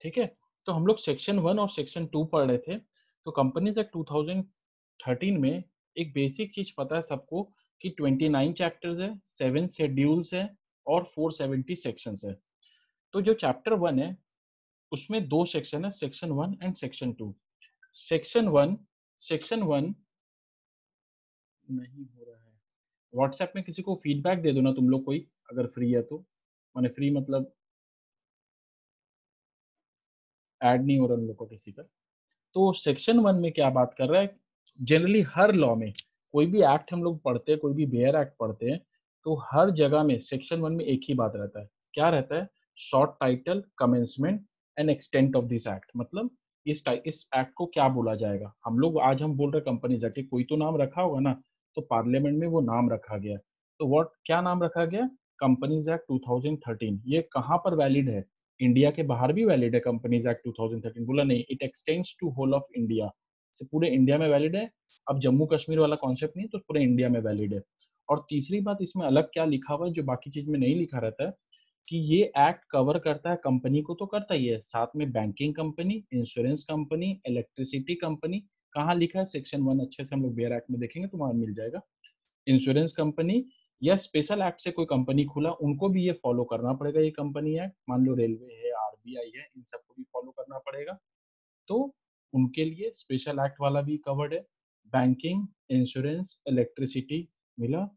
ठीक है। तो हम लोग सेक्शन 1 और सेक्शन 2 पढ़ रहे थे। तो कंपनीज एक्ट 2013 में एक बेसिक चीज पता है सबको कि 29 चैप्टर्स है, 7 शेड्यूल्स है और 470 सेक्शंस है। तो जो चैप्टर 1 है उसमें दो सेक्शन है, section 1 and section 2। Section 1 section 1 नहीं हो रहा है। व्हाट्सएप में किसी को फीडबैक दे दो ना तुम लोग कोई, अगर फ्री है तो। माने फ्री मतलब ऐड नहीं हो रहा उन लोग को किसी का। तो सेक्शन 1 में क्या बात कर रहा है, जनरली हर लॉ में कोई भी एक्ट हम लोग पढ़ते हैं, कोई भी बेयर एक्ट पढ़ते हैं, तो हर जगह में सेक्शन 1 में एक ही बात रहता है। क्या रहता है? Short title, commencement and extent of this act. मतलब इस एक्ट को क्या बोला जाएगा। हम बोल रहे कंपनीज एक्ट, कोई तो नाम रखा होगा ना, तो पार्लियामेंट में वो नाम रखा गया। तो व्हाट क्या नाम रखा गया? Companies act 2013। ये कहाँ पर वैलिड है? इंडिया के बाहर भी वैलिड है कंपनीज एक्ट 2013। बोला नहीं, it extends to whole of India. से पूरे इंडिया में वैलिड है। अब जम्मू कश्मीर वाला कॉन्सेप्ट नहीं, तो पूरे इंडिया में वैलिड है। और तीसरी बात इसमें अलग क्या लिखा हुआ है जो बाकी चीज में नहीं लिखा रहता है, कि ये एक्ट कवर करता है कंपनी को, तो करता ही है, साथ में banking company, insurance company, electricity company. कहाँ लिखा है? सेक्शन 1 अच्छे से हम लोग बेयर एक्ट में देखेंगे तो वहां मिल जाएगा। इंश्योरेंस कंपनी या स्पेशल एक्ट से कोई कंपनी खुला, उनको भी ये फॉलो करना पड़ेगा। ये कंपनी एक्ट, मान लो रेलवे है, आरबीआई है, इन सबको भी फॉलो करना पड़ेगा। तो उनके लिए स्पेशल एक्ट वाला भी कवर्ड है। बैंकिंग, इंश्योरेंस, इलेक्ट्रिसिटी मिला।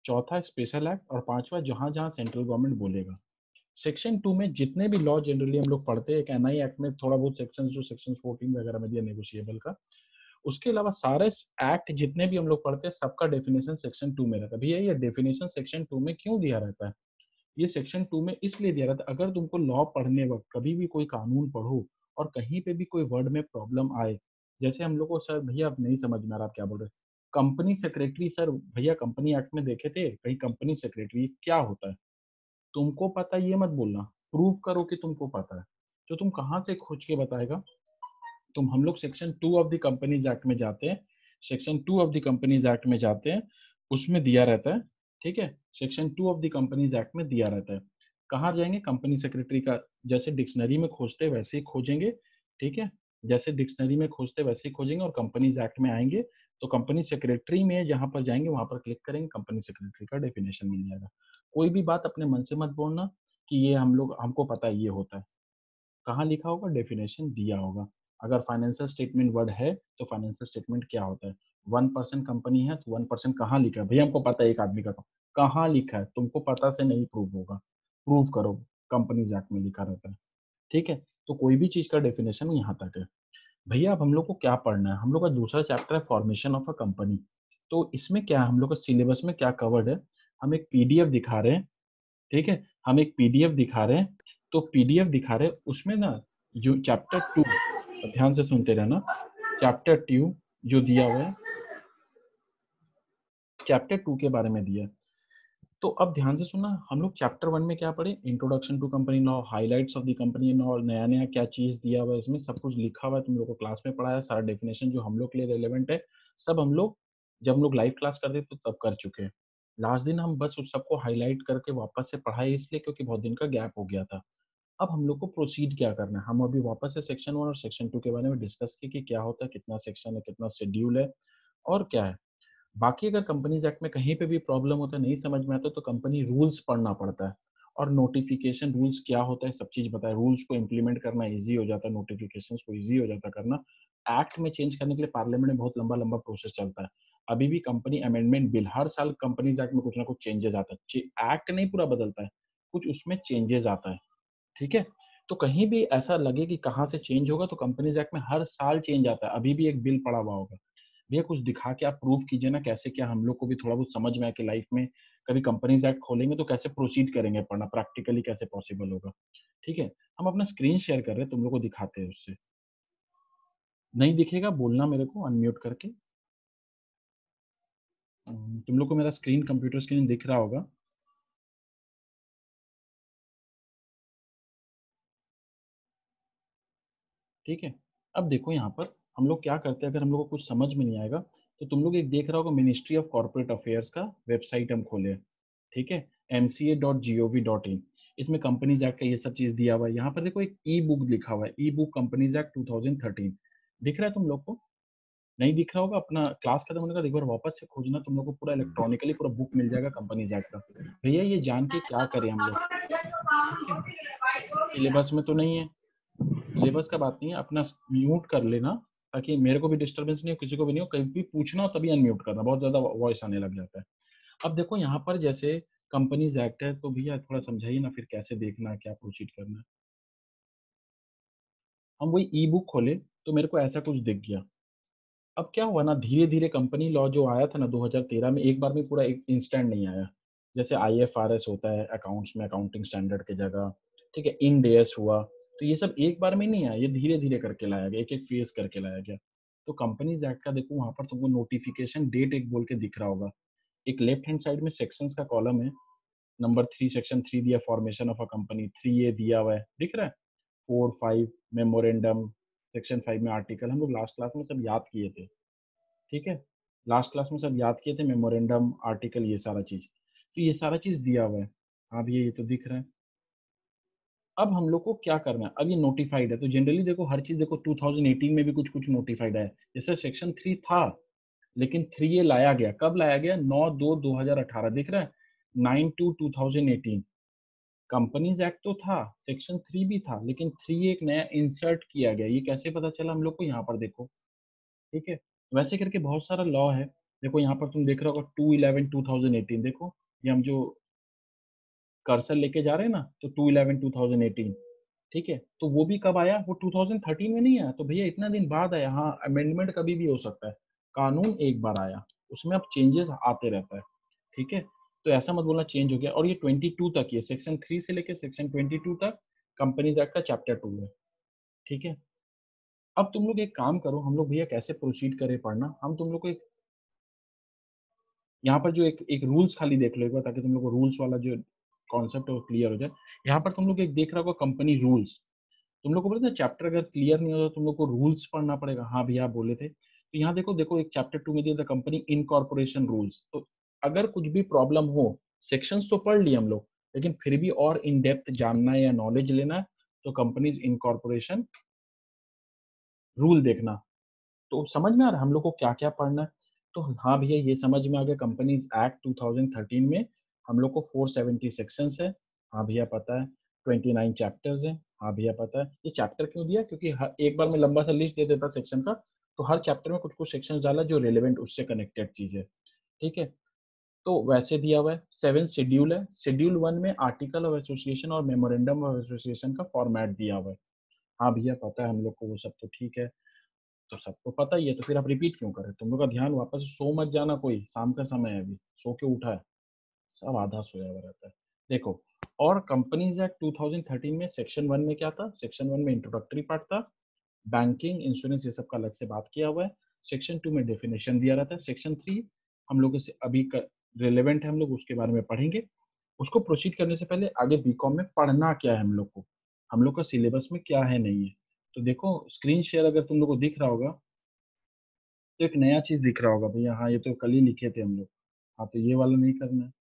चौथा स्पेशल एक्ट, और पांचवा जहां जहां सेंट्रल गवर्नमेंट बोलेगा। सेक्शन 2 में जितने भी लॉ जनरली हम लोग पढ़ते हैं, एक एनआई एक्ट में थोड़ा बहुत सेक्शन, जो सेक्शन 14 वगैरह में दिया नेगोशिएबल का, उसके अलावा सारे एक्ट जितने भी हम लोग पढ़ते हैं सबका डेफिनेशन सेक्शन 2 में रहता है। भैया ये डेफिनेशन सेक्शन 2 में क्यों दिया रहता है? ये सेक्शन 2 में इसलिए दिया रहता है, अगर तुमको लॉ पढ़ने वक्त कभी भी कोई कानून पढ़ो और कहीं पे भी कोई वर्ड में प्रॉब्लम आए, जैसे हम लोग को सर भैया अब नहीं समझ में आ रहा आप क्या बोल रहे हैं, कंपनी सेक्रेटरी सर, भैया कंपनी एक्ट में देखे थे कहीं कंपनी सेक्रेटरी क्या होता है? तुमको पता है ये मत बोलना, प्रूव करो कि तुमको पता है। तो तुम कहाँ से खोज के बताएगा? तुम हम लोग section 2 of the companies act में जाते हैं, section 2 of the companies act में जाते हैं, उसमें दिया रहता है। ठीक है, section 2 of the companies act में दिया रहता है। कहाँ जाएंगे? कंपनी सेक्रेटरी का जैसे डिक्शनरी में खोजते वैसे ही खोजेंगे। ठीक है, जैसे डिक्शनरी में खोजते वैसे ही खोजेंगे और कंपनीज एक्ट में आएंगे तो कंपनी सेक्रेटरी में जहां पर जाएंगे वहां पर क्लिक करेंगे, कंपनी सेक्रेटरी का डेफिनेशन मिल जाएगा। कोई भी बात अपने मन से मत बोलना कि ये हमको पता है ये होता है। कहाँ लिखा होगा? डेफिनेशन दिया होगा। अगर फाइनेंशियल स्टेटमेंट वर्ड है तो फाइनेंशियल स्टेटमेंट क्या होता है? 1% कंपनी है तो 1% कहाँ लिखा है? भैया हमको पता है एक आदमी का काम, कहाँ लिखा है? तुमको पता से नहीं प्रूव होगा, प्रूव करो। कंपनीज एक्ट में लिखा रहता है। ठीक है, तो कोई भी चीज का डेफिनेशन यहाँ तक है। भैया अब हम लोग को क्या पढ़ना है? हम लोग का दूसरा चैप्टर है फॉर्मेशन ऑफ अ कंपनी। तो इसमें क्या है, हम लोग का सिलेबस में क्या कवर्ड है? हम एक पीडीएफ दिखा रहे हैं। ठीक है, हम एक पीडीएफ दिखा रहे हैं। तो पीडीएफ दिखा रहे हैं उसमें ना, जो चैप्टर 2, ध्यान से सुनते रहना, चैप्टर 2 जो दिया हुआ है, चैप्टर 2 के बारे में दिया है। तो अब ध्यान से सुनना, हम लोग चैप्टर 1 में क्या पढ़े? Introduction to company law, highlights of the company law, नया नया क्या चीज दिया हुआ है इसमें, सब कुछ लिखा हुआ है, तुम लोग को क्लास में पढ़ाया, सारा डेफिनेशन जो हम लोग के लिए रेलेवेंट है, सब हम लोग जब हम लोग लाइव क्लास करते तो तब कर चुके हैं। लास्ट दिन हम बस उस सबको हाईलाइट करके वापस से पढ़ाए इसलिए क्योंकि बहुत दिन का गैप हो गया था। अब हम लोग को प्रोसीड क्या करना है? हम अभी वापस से सेक्शन 1 और सेक्शन 2 के बारे में डिस्कस की कि क्या होता है, कितना सेक्शन है, कितना शेड्यूल है और क्या है। बाकी अगर कंपनीज एक्ट में कहीं पे भी प्रॉब्लम होता है, नहीं समझ में आता, तो कंपनी रूल्स पढ़ना पड़ता है। और नोटिफिकेशन रूल्स क्या होता है सब चीज बताए, रूल्स को इम्प्लीमेंट करना इजी हो जाता है, नोटिफिकेशंस को इजी हो जाता है करना। एक्ट में चेंज करने के लिए पार्लियामेंट में बहुत लंबा लंबा प्रोसेस चलता है। अभी भी कंपनी अमेंडमेंट बिल, हर साल कंपनीज एक्ट में कुछ ना कुछ चेंजेस आता है। एक्ट नहीं पूरा बदलता है, कुछ उसमें चेंजेस आता है। ठीक है, तो कहीं भी ऐसा लगे कि कहाँ से चेंज होगा, तो कंपनीज एक्ट में हर साल चेंज आता है। अभी भी एक बिल पड़ा हुआ होगा। भैया कुछ दिखा के आप प्रूव कीजिए ना, कैसे क्या हम लोग को भी थोड़ा बहुत समझ में आए कि लाइफ में कभी कंपनीज एक्ट खोलेंगे तो कैसे प्रोसीड करेंगे पढ़ना, प्रैक्टिकली कैसे पॉसिबल होगा। ठीक है, हम अपना स्क्रीन शेयर कर रहे हैं, तुम लोग को दिखाते हैं उससे। नहीं दिखेगा बोलना मेरे को अनम्यूट करके। तुम लोग को मेरा स्क्रीन, कंप्यूटर स्क्रीन दिख रहा होगा। ठीक है, अब देखो यहाँ पर हम लोग क्या करते हैं, अगर हम लोग को कुछ समझ में नहीं आएगा तो तुम लोग एक देख रहा होगा, मिनिस्ट्री ऑफ कॉर्पोरेट अफेयर्स का वेबसाइट हम खोले। ठीक है, mca.gov.in। इसमें कंपनीज एक्ट का ये सब चीज़ दिया हुआ है। यहाँ पर देखो एक ई बुक लिखा हुआ है, ई बुक कंपनीज एक्ट 2013 दिख रहा है तुम लोग को? नहीं दिख रहा होगा, अपना क्लास खत्म होने के बाद एक बार वापस से खोजना, तुम लोग को पूरा इलेक्ट्रॉनिकली पूरा बुक मिल जाएगा कंपनीज एक्ट का। भैया ये जान के क्या करें हम लोग, ठीक है? सिलेबस में तो नहीं है, सिलेबस का बात नहीं है, अपना म्यूट कर लेना ताकि मेरे को भी डिस्टर्बेंस नहीं हो, किसी को भी नहीं हो, कहीं भी पूछना हो तभी अनम्यूट करना, बहुत ज़्यादा वॉइस आने लग जाता है। अब देखो यहाँ पर जैसे कंपनीज एक्ट है, तो भैया थोड़ा समझाइए ना फिर कैसे देखना है, क्या प्रोसीड करना है? हम वही ई बुक खोले तो मेरे को ऐसा कुछ दिख गया। अब क्या हुआ ना, धीरे-धीरे कंपनी लॉ जो आया था ना 2013 में, एक बार में पूरा एक इंस्टेंट नहीं आया। जैसे आईएफआरएस होता है अकाउंट्स में, अकाउंटिंग स्टैंडर्ड की जगह, ठीक है? इंड एस हुआ, तो ये सब एक बार में नहीं आया, ये धीरे-धीरे करके लाया गया, एक-एक फेज़ करके लाया गया। तो कंपनीज़ एक्ट का देखो वहाँ पर तुमको नोटिफ़िकेशन डेट एक बोल के दिख रहा होगा। एक लेफ्ट हैंड साइड में सेक्शंस का कॉलम है, नंबर 3 सेक्शन 3 दिया formation of a company, 3A दिया हुआ है, दिख रहा है? 4, 5 मेमोरेंडम, सेक्शन 5 में आर्टिकल, हम लोग लास्ट क्लास में सब याद किए थे। ठीक है? लास्ट क्लास में सब याद किए थे मेमोरेंडम, आर्टिकल ये सारा चीज़। तो ये सारा चीज़ दिया हुआ है। हाँ भैया ये तो दिख रहा है। अब हम लोग को क्या करना है? अब ये नोटिफ़ाइड है तो जनरली देखो हर चीज़ देखो 2018 में भी कुछ-कुछ नोटिफ़ाइड है। जैसे सेक्शन 3 था, लेकिन 3A लाया गया। कब लाया गया? 9/2/2018 दिख रहा है? 9/2/2018 कंपनीज़ एक्ट तो था, सेक्शन 3 भी था, लेकिन 3 एक नया इंसर्ट किया गया। ये कैसे पता चला हम लोग को? यहाँ पर देखो। ठीक है? वैसे करके बहुत सारा लॉ है। देखो यहाँ पर तुम देख रहे होगा 2/11/2018 देखो, ये हम जो कर्सर लेके जा रहे हैं ना, तो 2/11/2018 ठीक है? तो वो भी कब आया? वो 2013 में नहीं आया, तो भैया इतना दिन बाद आया। हाँ, अमेंडमेंट कभी भी हो सकता है। कानून एक बार आया, उसमें अब चेंजेज़ आते रहता है। ठीक है? तो ऐसा मत बोलना चेंज हो गया और ये 22 तक ही है, सेक्शन 3 से लेके सेक्शन 22 तक कंपनीज़ एक्ट का चैप्टर 2 है। ठीक है? अब तुम लोग एक काम करो, हम लोग भैया कैसे प्रोसीड करें पढ़ना? हम तुम लोग को एक यहाँ पर जो एक एक रूल्स खाली देख लो एक बार ताकि तुम लोग को रूल्स वाला जो कॉन्सेप्ट है वो क्लियर हो जाए। यहाँ पर तुम लोग एक देख रहा होगा कंपनी रूल्स। तुम लोग को पता है चैप्टर अगर क्लियर नहीं होता तो तुम लोग को रूल्स पढ़ना पड़ेगा। हाँ भैया आप बोले थे। तो यहाँ देखो एक चैप्टर 2 में दिया था कंपनी इनकॉर्पोरेशन रूल्स। तो अगर कुछ भी प्रॉब्लम हो, सेक्शंस तो पढ़ लिए हम लोग, लेकिन फिर भी और इन डेप्थ जानना है या नॉलेज लेना है, तो कंपनीज इनकॉर्पोरेशन रूल देखना। तो समझ में आ रहा है हम लोग को क्या-क्या पढ़ना है? तो हाँ भैया ये समझ में आ गया कंपनीज़ एक्ट 2013 में हम लोग को 470 सेक्शंस है। हाँ भैया पता है। 29 चैप्टर्स हैं। हाँ भैया पता है। ये चैप्टर क्यों दिया? क्योंकि एक बार में लंबा सा लिस्ट दे देता सेक्शन का, तो हर चैप्टर में कुछ-कुछ सेक्शंस डाला जो रिलेवेंट उससे कनेक्टेड चीज़ है। ठीक है? तो वैसे दिया हुआ है। 7 शेड्यूल है। शेड्यूल 1 में आर्टिकल ऑफ एसोसिएशन और मेमोरेंडम ऑफ एसोसिएशन का फॉर्मेट दिया हुआ है। हाँ भैया पता है हम लोग को वो सब तो ठीक है। तो सबको पता ही है, तो फिर आप रिपीट क्यों कर रहे हो? तुम लोग का ध्यान वापस से सो मत जाना कोई, शाम का समय है अभी, सो के उठा है, सब आधा सोया हुआ रहता है। देखो और कंपनीज़ एक्ट 2013 में सेक्शन 1 में क्या था? सेक्शन 1 में इंट्रोडक्टरी पार्ट था, बैंकिंग, इंश्योरेंस ये सब का अलग से बात किया हुआ है। सेक्शन 2 में डेफिनिशन दिया रहता है। सेक्शन 3 हम लोगों से अभी क रिलेवेंट है, हम लोग उसके बारे में पढ़ेंगे। उसको प्रोसीड करने से पहले आगे बीकॉम में पढ़ना क्या है हम लोग को? हम लोग का सिलेबस में क्या है, नहीं है? तो देखो स्क्रीन शेयर अगर तुम लोग को दिख रहा होगा तो एक नया चीज़ दिख रहा होगा भैया हाँ, ये तो कल ही लिखे थे हम लोग। हाँ, तो ये वाला नहीं करना है।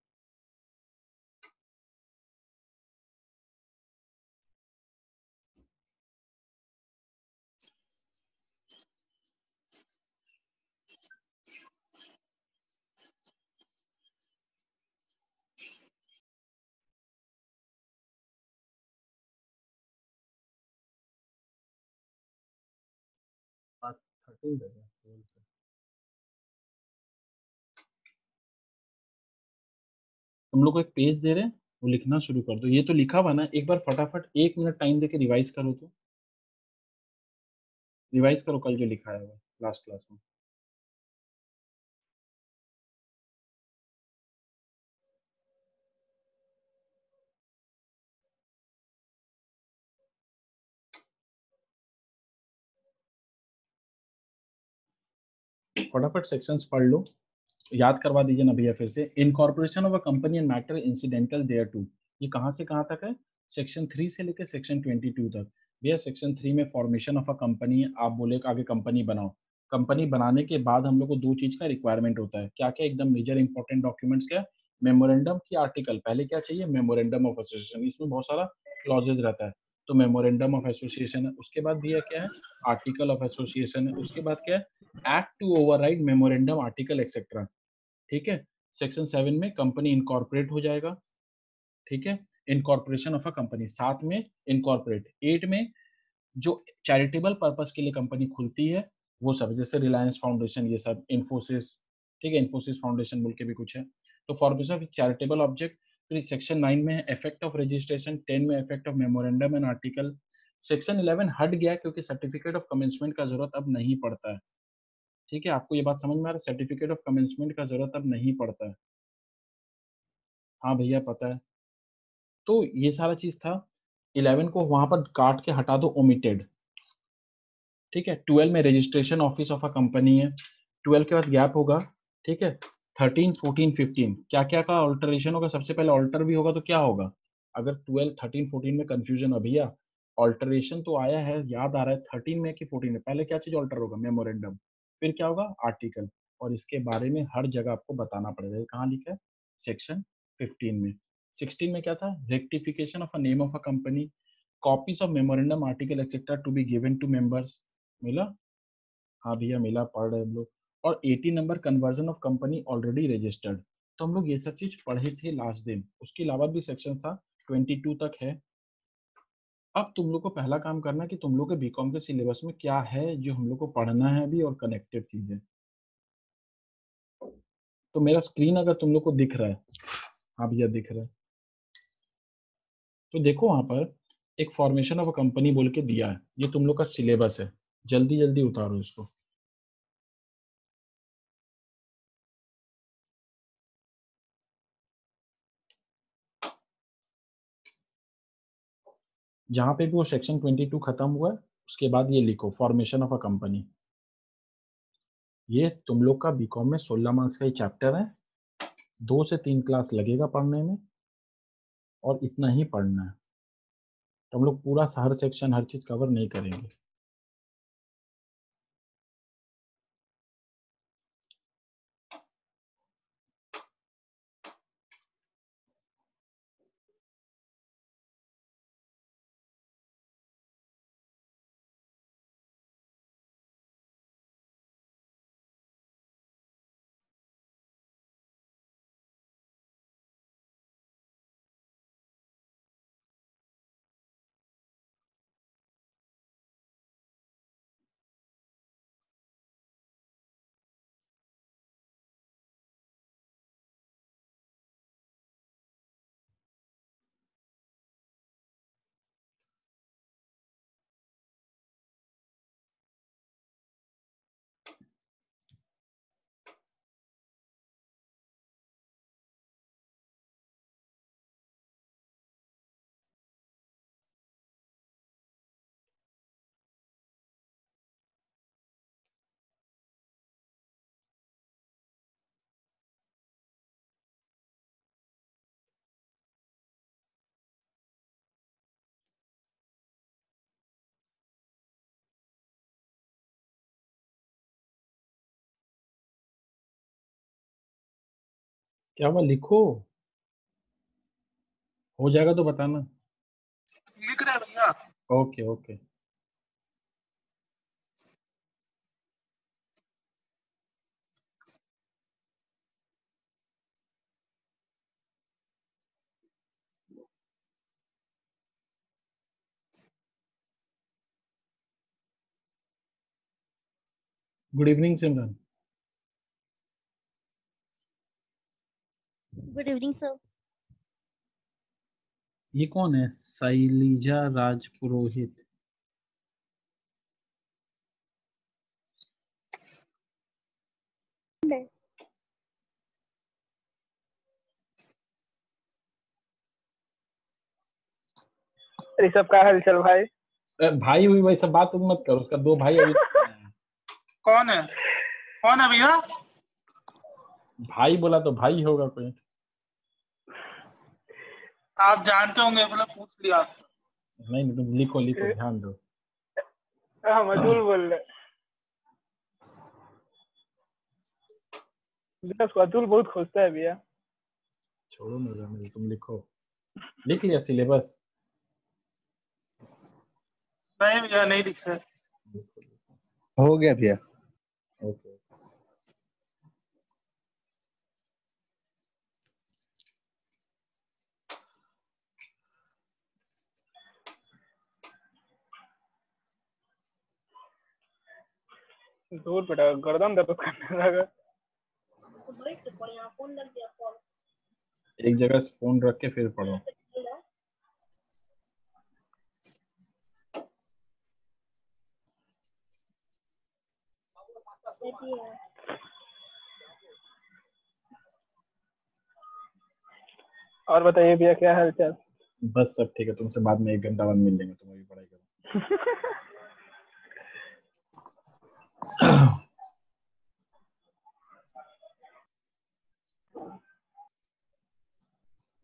पार्ट 13 दे दो, 12 से। तुम लोग को एक पेज दे रहे हैं, वो लिखना शुरू कर दो। ये तो लिखा हुआ है ना, एक बार फटाफट 1 मिनट टाइम देके रिवाइज़ करो तो। रिवाइज़ करो कल जो लिखा है वो लास्ट क्लास में। फटाफट सेक्शंस पढ़ लो। याद करवा दीजिए ना भैया फिर से। Incorporation of a company and matter incidental thereto, ये कहाँ से कहाँ तक है? सेक्शन 3 से लेके सेक्शन 22 तक। भैया सेक्शन 3 में फॉर्मेशन ऑफ अ कंपनी आप बोले कि आगे कंपनी बनाओ। कंपनी बनाने के बाद हम लोग को 2 चीज़ का रिक्वायरमेंट होता है। क्या-क्या एकदम मेजर इंपोर्टेंट डॉक्यूमेंट्स क्या है? मेमोरेंडम की आर्टिकल पहले क्या चाहिए, मेमोरेंडम ऑफ एसोसिएशन, इसमें बहुत सारा क्लॉजेज रहता है, तो मेमोरेंडम ऑफ एसोसिएशन है, उसके बाद दिया क्या है, आर्टिकल ऑफ एसोसिएशन है, उसके बाद क्या है, act to override memorandum article etcetera, ठीक है। सेक्शन 7 में कंपनी इनकॉर्पोरेट हो जाएगा, ठीक है, इनकॉर्पोरेशन ऑफ अ कंपनी, 7 में इनकॉर्पोरेट, 8 में जो चैरिटेबल पर्पस के लिए कंपनी खुलती है वो सब, जैसे रिलायंस फाउंडेशन, ये सब, इन्फोसिस, ठीक है, इन्फोसिस फाउंडेशन बोल के भी कुछ है, तो फॉर्मेशन ऑफ चैरिटेबल ऑब्जेक्ट। फिर सेक्शन 9 में है इफेक्ट ऑफ रजिस्ट्रेशन, 10 में effect of memorandum and article. Section 11 हट गया क्योंकि सर्टिफिकेट ऑफ कमेंसमेंट का जरूरत अब नहीं पड़ता है, ठीक है, आपको ये बात समझ में आ रहा है, सर्टिफिकेट ऑफ कमेंसमेंट का जरूरत अब नहीं पड़ता है। हाँ भैया पता है, तो ये सारा चीज था। 11 को वहां पर काट के हटा दो, ओमिटेड, ठीक है। 12 में registration office of a company है, 12 के बाद गैप होगा, ठीक है। 13, 14, 15 क्या क्या का ऑल्टरेशन होगा, सबसे पहले ऑल्टर भी होगा तो क्या होगा, अगर 12, 13, 14 में कंफ्यूजन है भैया, ऑल्टरेशन तो आया है, याद आ रहा है 13 में कि 14 में, पहले क्या चीज ऑल्टर होगा, मेमोरेंडम, फिर क्या होगा, आर्टिकल, और इसके बारे में हर जगह आपको बताना पड़ेगा। ये कहाँ लिखा है, सेक्शन 15 में। 16 में क्या था, rectification of a name of a company, copies of memorandum article etcetera to be given to members, मिला, हाँ भैया मिला, पढ़ रहे हम लोग। और 18 number, conversion of company already registered, तो हम लोग ये सब चीज पढ़े थे लास्ट दिन, उसके अलावा भी सेक्शन था, 22 तक है। अब तुम लोग को पहला काम करना है कि तुम लोग के बीकॉम के सिलेबस में क्या है जो हम लोग को पढ़ना है अभी, और कनेक्टेड चीजें। तो मेरा स्क्रीन अगर तुम लोग को दिख रहा है, हाँ भैया दिख रहा है, तो देखो वहां पर एक फॉर्मेशन ऑफ अ कंपनी बोल के दिया है, ये तुम लोग का सिलेबस है, जल्दी जल्दी उतारो इसको। जहाँ पे भी वो सेक्शन 22 खत्म हुआ है, उसके बाद ये लिखो, फॉर्मेशन ऑफ अ कंपनी। ये तुम लोग का बीकॉम में 16 मार्क्स का ही चैप्टर है, 2 से 3 क्लास लगेगा पढ़ने में, और इतना ही पढ़ना है, तो हम लोग पूरा हर सेक्शन हर चीज कवर नहीं करेंगे। क्या हुआ, लिखो, हो जाएगा तो बताना। लिख रहे हैं भैया। Okay okay. Good evening Simran. Good evening sir. ये कौन है, शैलिजा राजपुरोहित? ऋषभ का हलचल भाई। भाई हुई वही सब बात तुम मत करो, उसका 2 भाई अभी तक नहीं आया। कौन है, कौन है भैया? भाई बोला तो भाई होगा कोई। आप जानते होंगे, मतलब पूछ लिया। नहीं नहीं, तुम लिखो लिखो, ध्यान दो। हम अतुल बोल रहे। भैया उसको अतुल बहुत खोजता है भैया। छोड़ो मेरा मेरे, तुम लिखो। लिख लिया सिलेबस? नहीं भैया नहीं दिख रहा है। हो गया भैया। ओके। दूर बेटा गर्दन दर्द करने लगा। एक जगह फोन रख के फिर पढ़ो। और बताइए भैया क्या हाल चाल? बस सब ठीक है, तुमसे बाद में 1 घंटा बाद मिल लेंगे, तुम अभी पढ़ाई करो।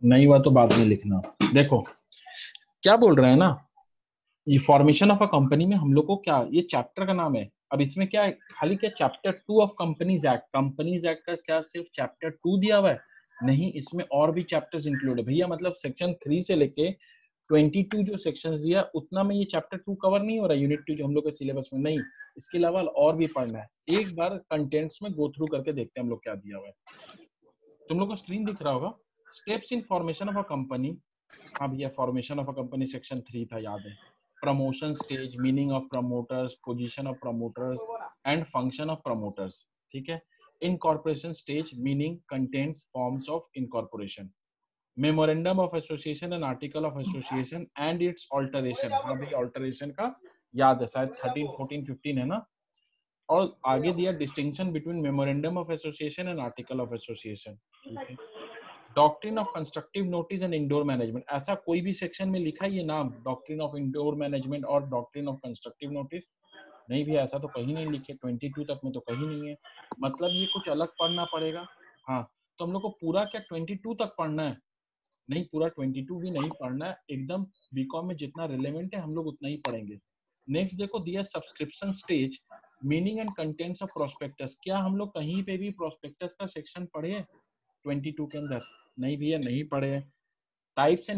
नहीं हुआ तो बाद में लिखना। देखो क्या बोल रहे हैं ना, ये फॉर्मेशन ऑफ अ कंपनी में हम लोग को क्या, ये चैप्टर का नाम है। अब इसमें क्या है, खाली क्या चैप्टर 2 ऑफ कंपनीज एक्ट का क्या सिर्फ चैप्टर 2 दिया हुआ है? नहीं, इसमें और भी चैप्टर्स इंक्लूड है भैया। मतलब सेक्शन 3 से लेके 22 जो सेक्शंस दिया उतना में ये चैप्टर 2 कवर नहीं हो रहा, यूनिट 2 जो हम लोग के सिलेबस में। नहीं, इसके अलावा और भी पढ़ना है। एक बार कंटेंट्स में गो थ्रू करके देखते हैं हम लोग क्या दिया हुआ है। तुम लोग को स्क्रीन दिख रहा होगा, steps in formation of a company. हाँ भैया, formation of a company section 3 था, याद है। Promotion stage, meaning of promoters, position of promoters and function of promoters, ठीक है। Incorporation stage, meaning, contents, forms of incorporation, memorandum of association and article of association and it's alteration. हाँ भैया, alteration का याद है, शायद 13, 14, 15 है ना। और आगे दिया distinction between memorandum of association and article of association, ठीक है। Doctrine of constructive notice and indoor management, ऐसा कोई भी सेक्शन में लिखा है ये नाम, डॉक्ट्रिन ऑफ इंडोर मैनेजमेंट और डॉक्ट्रिन ऑफ कंस्ट्रक्टिव नोटिस? नहीं भी, ऐसा तो कहीं नहीं लिखे, 22 तक में तो कहीं नहीं है। मतलब ये कुछ अलग पढ़ना पड़ेगा। हाँ, तो हम लोग को पूरा क्या 22 तक पढ़ना है? नहीं, पूरा 22 भी नहीं पढ़ना है, एकदम बीकॉम में जितना रिलेवेंट है हम लोग उतना ही पढ़ेंगे। नेक्स्ट देखो दिया subscription stage, meaning and contents of prospectus. क्या हम लोग कहीं पे भी प्रोस्पेक्टस का सेक्शन पढ़े 22 के अंदर? नहीं भैया, नहीं पढ़े। Types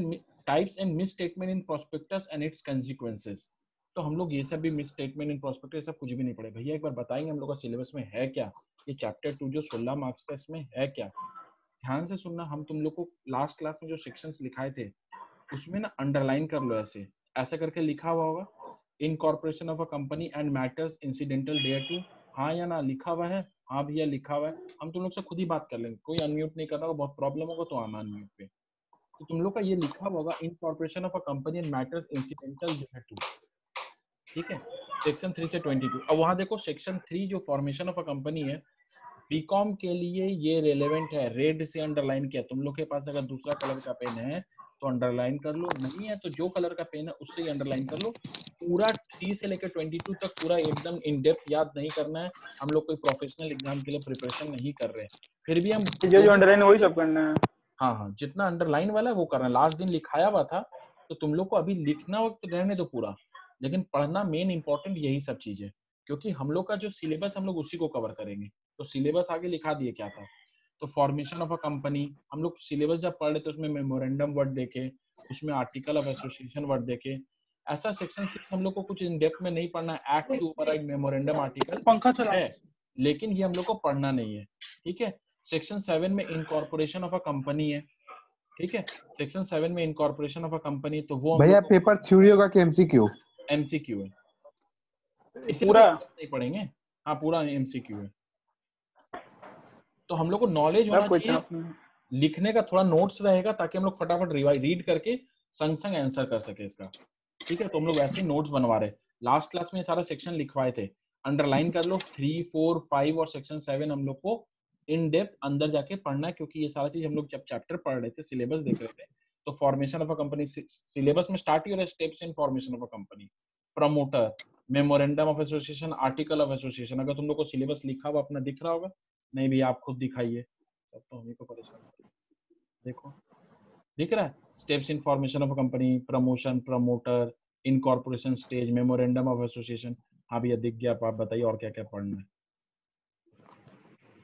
and miss statement in prospectus and it's consequences, तो हम लोग ये सब भी मिस स्टेटमेंट इन प्रोस्पेक्टस सब कुछ भी नहीं पढ़े। भैया एक बार बताएंगे हम लोग का सिलेबस में है क्या? ये चैप्टर 2 जो 16 मार्क्स का इसमें है क्या? ध्यान से सुनना, हम तुम लोग को लास्ट क्लास में जो सेक्शंस लिखाए थे उसमें ना अंडरलाइन कर लो, ऐसे ऐसा करके लिखा हुआ होगा, incorporation of a company and matters incidental thereto. हाँ या ना लिखा हुआ है? हाँ भैया लिखा हुआ है। हम तुम लोग से खुद ही बात कर लेंगे, कोई अनम्यूट नहीं कर रहा होगा, बहुत प्रॉब्लम होगा तो आना अनम्यूट पे। तो तुम लोग का ये लिखा हुआ होगा, incorporation of a company and matters incidental thereto, ठीक है। सेक्शन 3 से 22। अब वहां देखो सेक्शन 3 जो फॉर्मेशन ऑफ अ कंपनी है, बीकॉम के लिए ये रेलेवेंट है, रेड से अंडरलाइन किया। तुम लोग के पास अगर दूसरा कलर का पेन है तो अंडरलाइन कर लो, नहीं है तो जो कलर का पेन है उससे ही अंडरलाइन कर लो। पूरा 3 से लेकर 22 तक पूरा एकदम इन डेप्थ याद नहीं करना है। हम लोग कोई प्रोफेशनल एग्जाम के लिए प्रिपरेशन नहीं कर रहे, फिर भी हम जो अंडरलाइन वही सब करना है। हाँ हाँ, जितना अंडरलाइन वाला है वो करना है। लास्ट दिन लिखाया हुआ था तो तुम लोग को अभी लिखना वक्त रहने दो पूरा, लेकिन पढ़ना मेन इंपॉर्टेंट यही सब चीज है, क्योंकि हम लोग का जो सिलेबस हम लोग उसी को कवर करेंगे। तो सिलेबस आगे लिखा दिए क्या था। तो फॉर्मेशन ऑफ अ कंपनी हम लोग सिलेबस जब पढ़ रहे तो उसमें मेमोरेंडम वर्ड देखे, उसमें आर्टिकल ऑफ एसोसिएशन वर्ड देखे। ऐसा सेक्शन 6 हम लोग को कुछ इन डेप्थ में नहीं पढ़ना है, एक्ट के ऊपर एक मेमोरेंडम आर्टिकल पंखा चला है, लेकिन ये हम लोग को पढ़ना नहीं है, ठीक है। सेक्शन 7 में इनकॉर्पोरेशन ऑफ अ कंपनी है, ठीक है। सेक्शन 7 में इनकॉर्पोरेशन ऑफ अ कंपनी, तो वो हम भैया लोग पेपर थ्योरी होगा कि एमसीक्यू? एमसीक्यू है, इसीलिए पूरा तो नहीं पढ़ेंगे। हाँ पूरा एमसीक्यू है। तो हम लोग को नॉलेज होना सब कुछ चाहिए, लिखने का थोड़ा नोट्स रहेगा ताकि हम लोग फटाफट रीड करके संग संग आंसर कर सके इसका, ठीक है। तो हम लोग वैसे ही नोट्स बनवा रहे, लास्ट क्लास में सारा सेक्शन लिखवाए थे, अंडरलाइन कर लो। 3, 4, 5 और सेक्शन 7 हम लोग को इन डेप्थ अंदर जाके पढ़ना है, क्योंकि ये सारा चीज हम लोग जब चैप्टर पढ़ रहे थे, सिलेबस देख रहे थे, तो formation of a company syllabus में स्टार्ट ही हो रहा है, steps in formation of a company, promoter, memorandum of association, article of association. अगर तुम लोग को सिलेबस लिखा हुआ अपना दिख रहा होगा, नहीं भी आप खुद दिखाइए, सब तो हम ही को परेशान कर, देखो दिख रहा है, steps in formation of a company, promotion, promoter, incorporation stage, memorandum of association. हाँ भैया दिख गया, आप बताइए और क्या क्या पढ़ना है,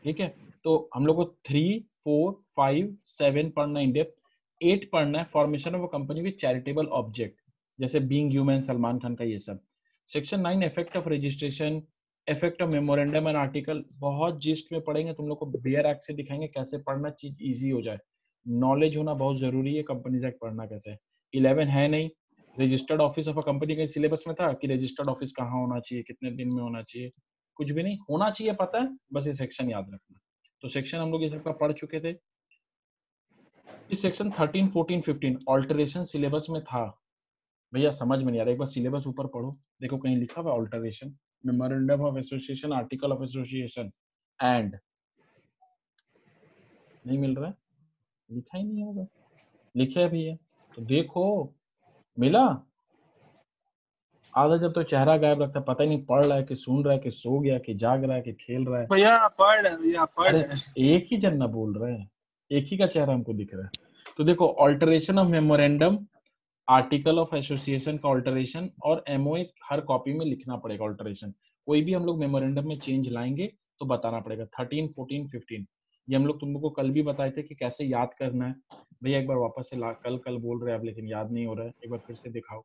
ठीक है। तो हम लोग को 3, 4, 5, 7 पढ़ना इन डेप्थ, 8 पढ़ना है formation of a company with charitable object, जैसे बीइंग ह्यूमन, सलमान खान का ये सब। Section 9 effect of registration, effect of memorandum and article, बहुत जिस्ट में पढ़ेंगे, तुम लोग को बेयर एक्ट से दिखाएंगे कैसे पढ़ना, चीज इजी हो जाए। नॉलेज होना बहुत जरूरी है, कंपनीज एक्ट पढ़ना कैसे है। 11 है नहीं, registered office of a company के सिलेबस में था कि रजिस्टर्ड ऑफिस कहाँ होना चाहिए, कितने दिन में होना चाहिए, कुछ भी नहीं, होना चाहिए पता है, बस ये सेक्शन याद रखना। तो सेक्शन हम लोग ये सबका पढ़ चुके थे। इस सेक्शन 13, 14, 15 ऑल्टरेशन सिलेबस में था। भैया समझ में नहीं आ रहा, एक बार सिलेबस ऊपर पढ़ो, देखो कहीं लिखा हुआ alteration, memorandum of association, article of association and, नहीं मिल रहा है, लिखा ही नहीं होगा, लिखे है भैया तो देखो, मिला? आधा जब तो चेहरा गायब रखता है, पता ही नहीं पढ़ रहा है कि सुन रहा है कि सो गया कि जाग रहा है कि खेल रहा है। भैया पढ़ रहे हैं, भैया पढ़ अरे रहे हैं। एक ही जन ना बोल रहे हैं, एक ही का चेहरा हमको दिख रहा है। तो देखो alteration of memorandum, article of association का ऑल्टरेशन और एमओए हर कॉपी में लिखना पड़ेगा ऑल्टरेशन। कोई भी हम लोग मेमोरेंडम में चेंज लाएंगे तो बताना पड़ेगा। 13, 14, 15 ये हम लोग तुम लोग को कल भी बताए थे कि कैसे याद करना है। भैया एक बार वापस से कल कल बोल रहे हैं आप, लेकिन याद नहीं हो रहा है, एक बार फिर से दिखाओ।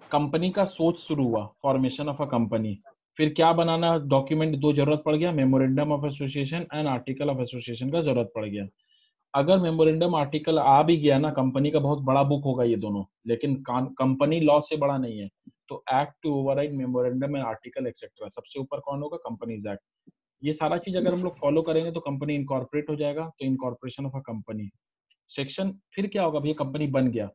कंपनी का सोच शुरू हुआ, फॉर्मेशन ऑफ अ कंपनी, फिर क्या बनाना डॉक्यूमेंट, दो जरूरत पड़ गया, memorandum of association and article of association का जरूरत पड़ गया। अगर मेमोरेंडम आर्टिकल आ भी गया ना, कंपनी का बहुत बड़ा बुक होगा ये दोनों, लेकिन कंपनी लॉ से बड़ा नहीं है, तो act to override memorandum and article etcetera, सबसे ऊपर कौन होगा? Companies act. ये सारा चीज अगर हम लोग फॉलो करेंगे तो कंपनी इनकॉर्पोरेट हो जाएगा, तो incorporation of a company section, फिर क्या होगा भैया? कंपनी बन गया,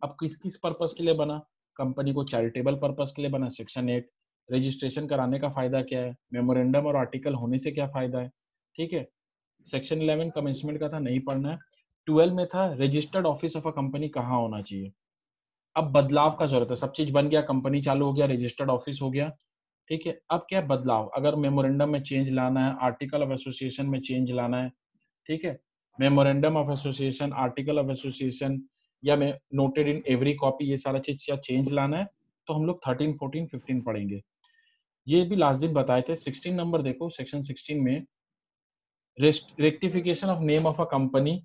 अब किस किस पर्पस के लिए बना? कंपनी को चैरिटेबल पर्पस के लिए बना, सेक्शन 8। रजिस्ट्रेशन कराने का फायदा क्या है? मेमोरेंडम और आर्टिकल होने से क्या फायदा है? ठीक है। सेक्शन 11 कमेंसमेंट का था, नहीं पढ़ना है। 12 में था registered office of a company कहाँ होना चाहिए। अब बदलाव का जरूरत है, सब चीज बन गया, कंपनी चालू हो गया, रजिस्टर्ड ऑफिस हो गया, ठीक है। अब क्या है? बदलाव, अगर मेमोरेंडम में चेंज लाना है, आर्टिकल ऑफ एसोसिएशन में चेंज लाना है, ठीक है, memorandum of association, article of association या में नोटेड इन एवरी कॉपी, ये सारा चीज या चेंज लाना है, तो हम लोग 13, 14, 15 पढ़ेंगे। ये भी लास्ट दिन बताए थे। 16 नंबर देखो, सेक्शन 16 में rectification of name of a company,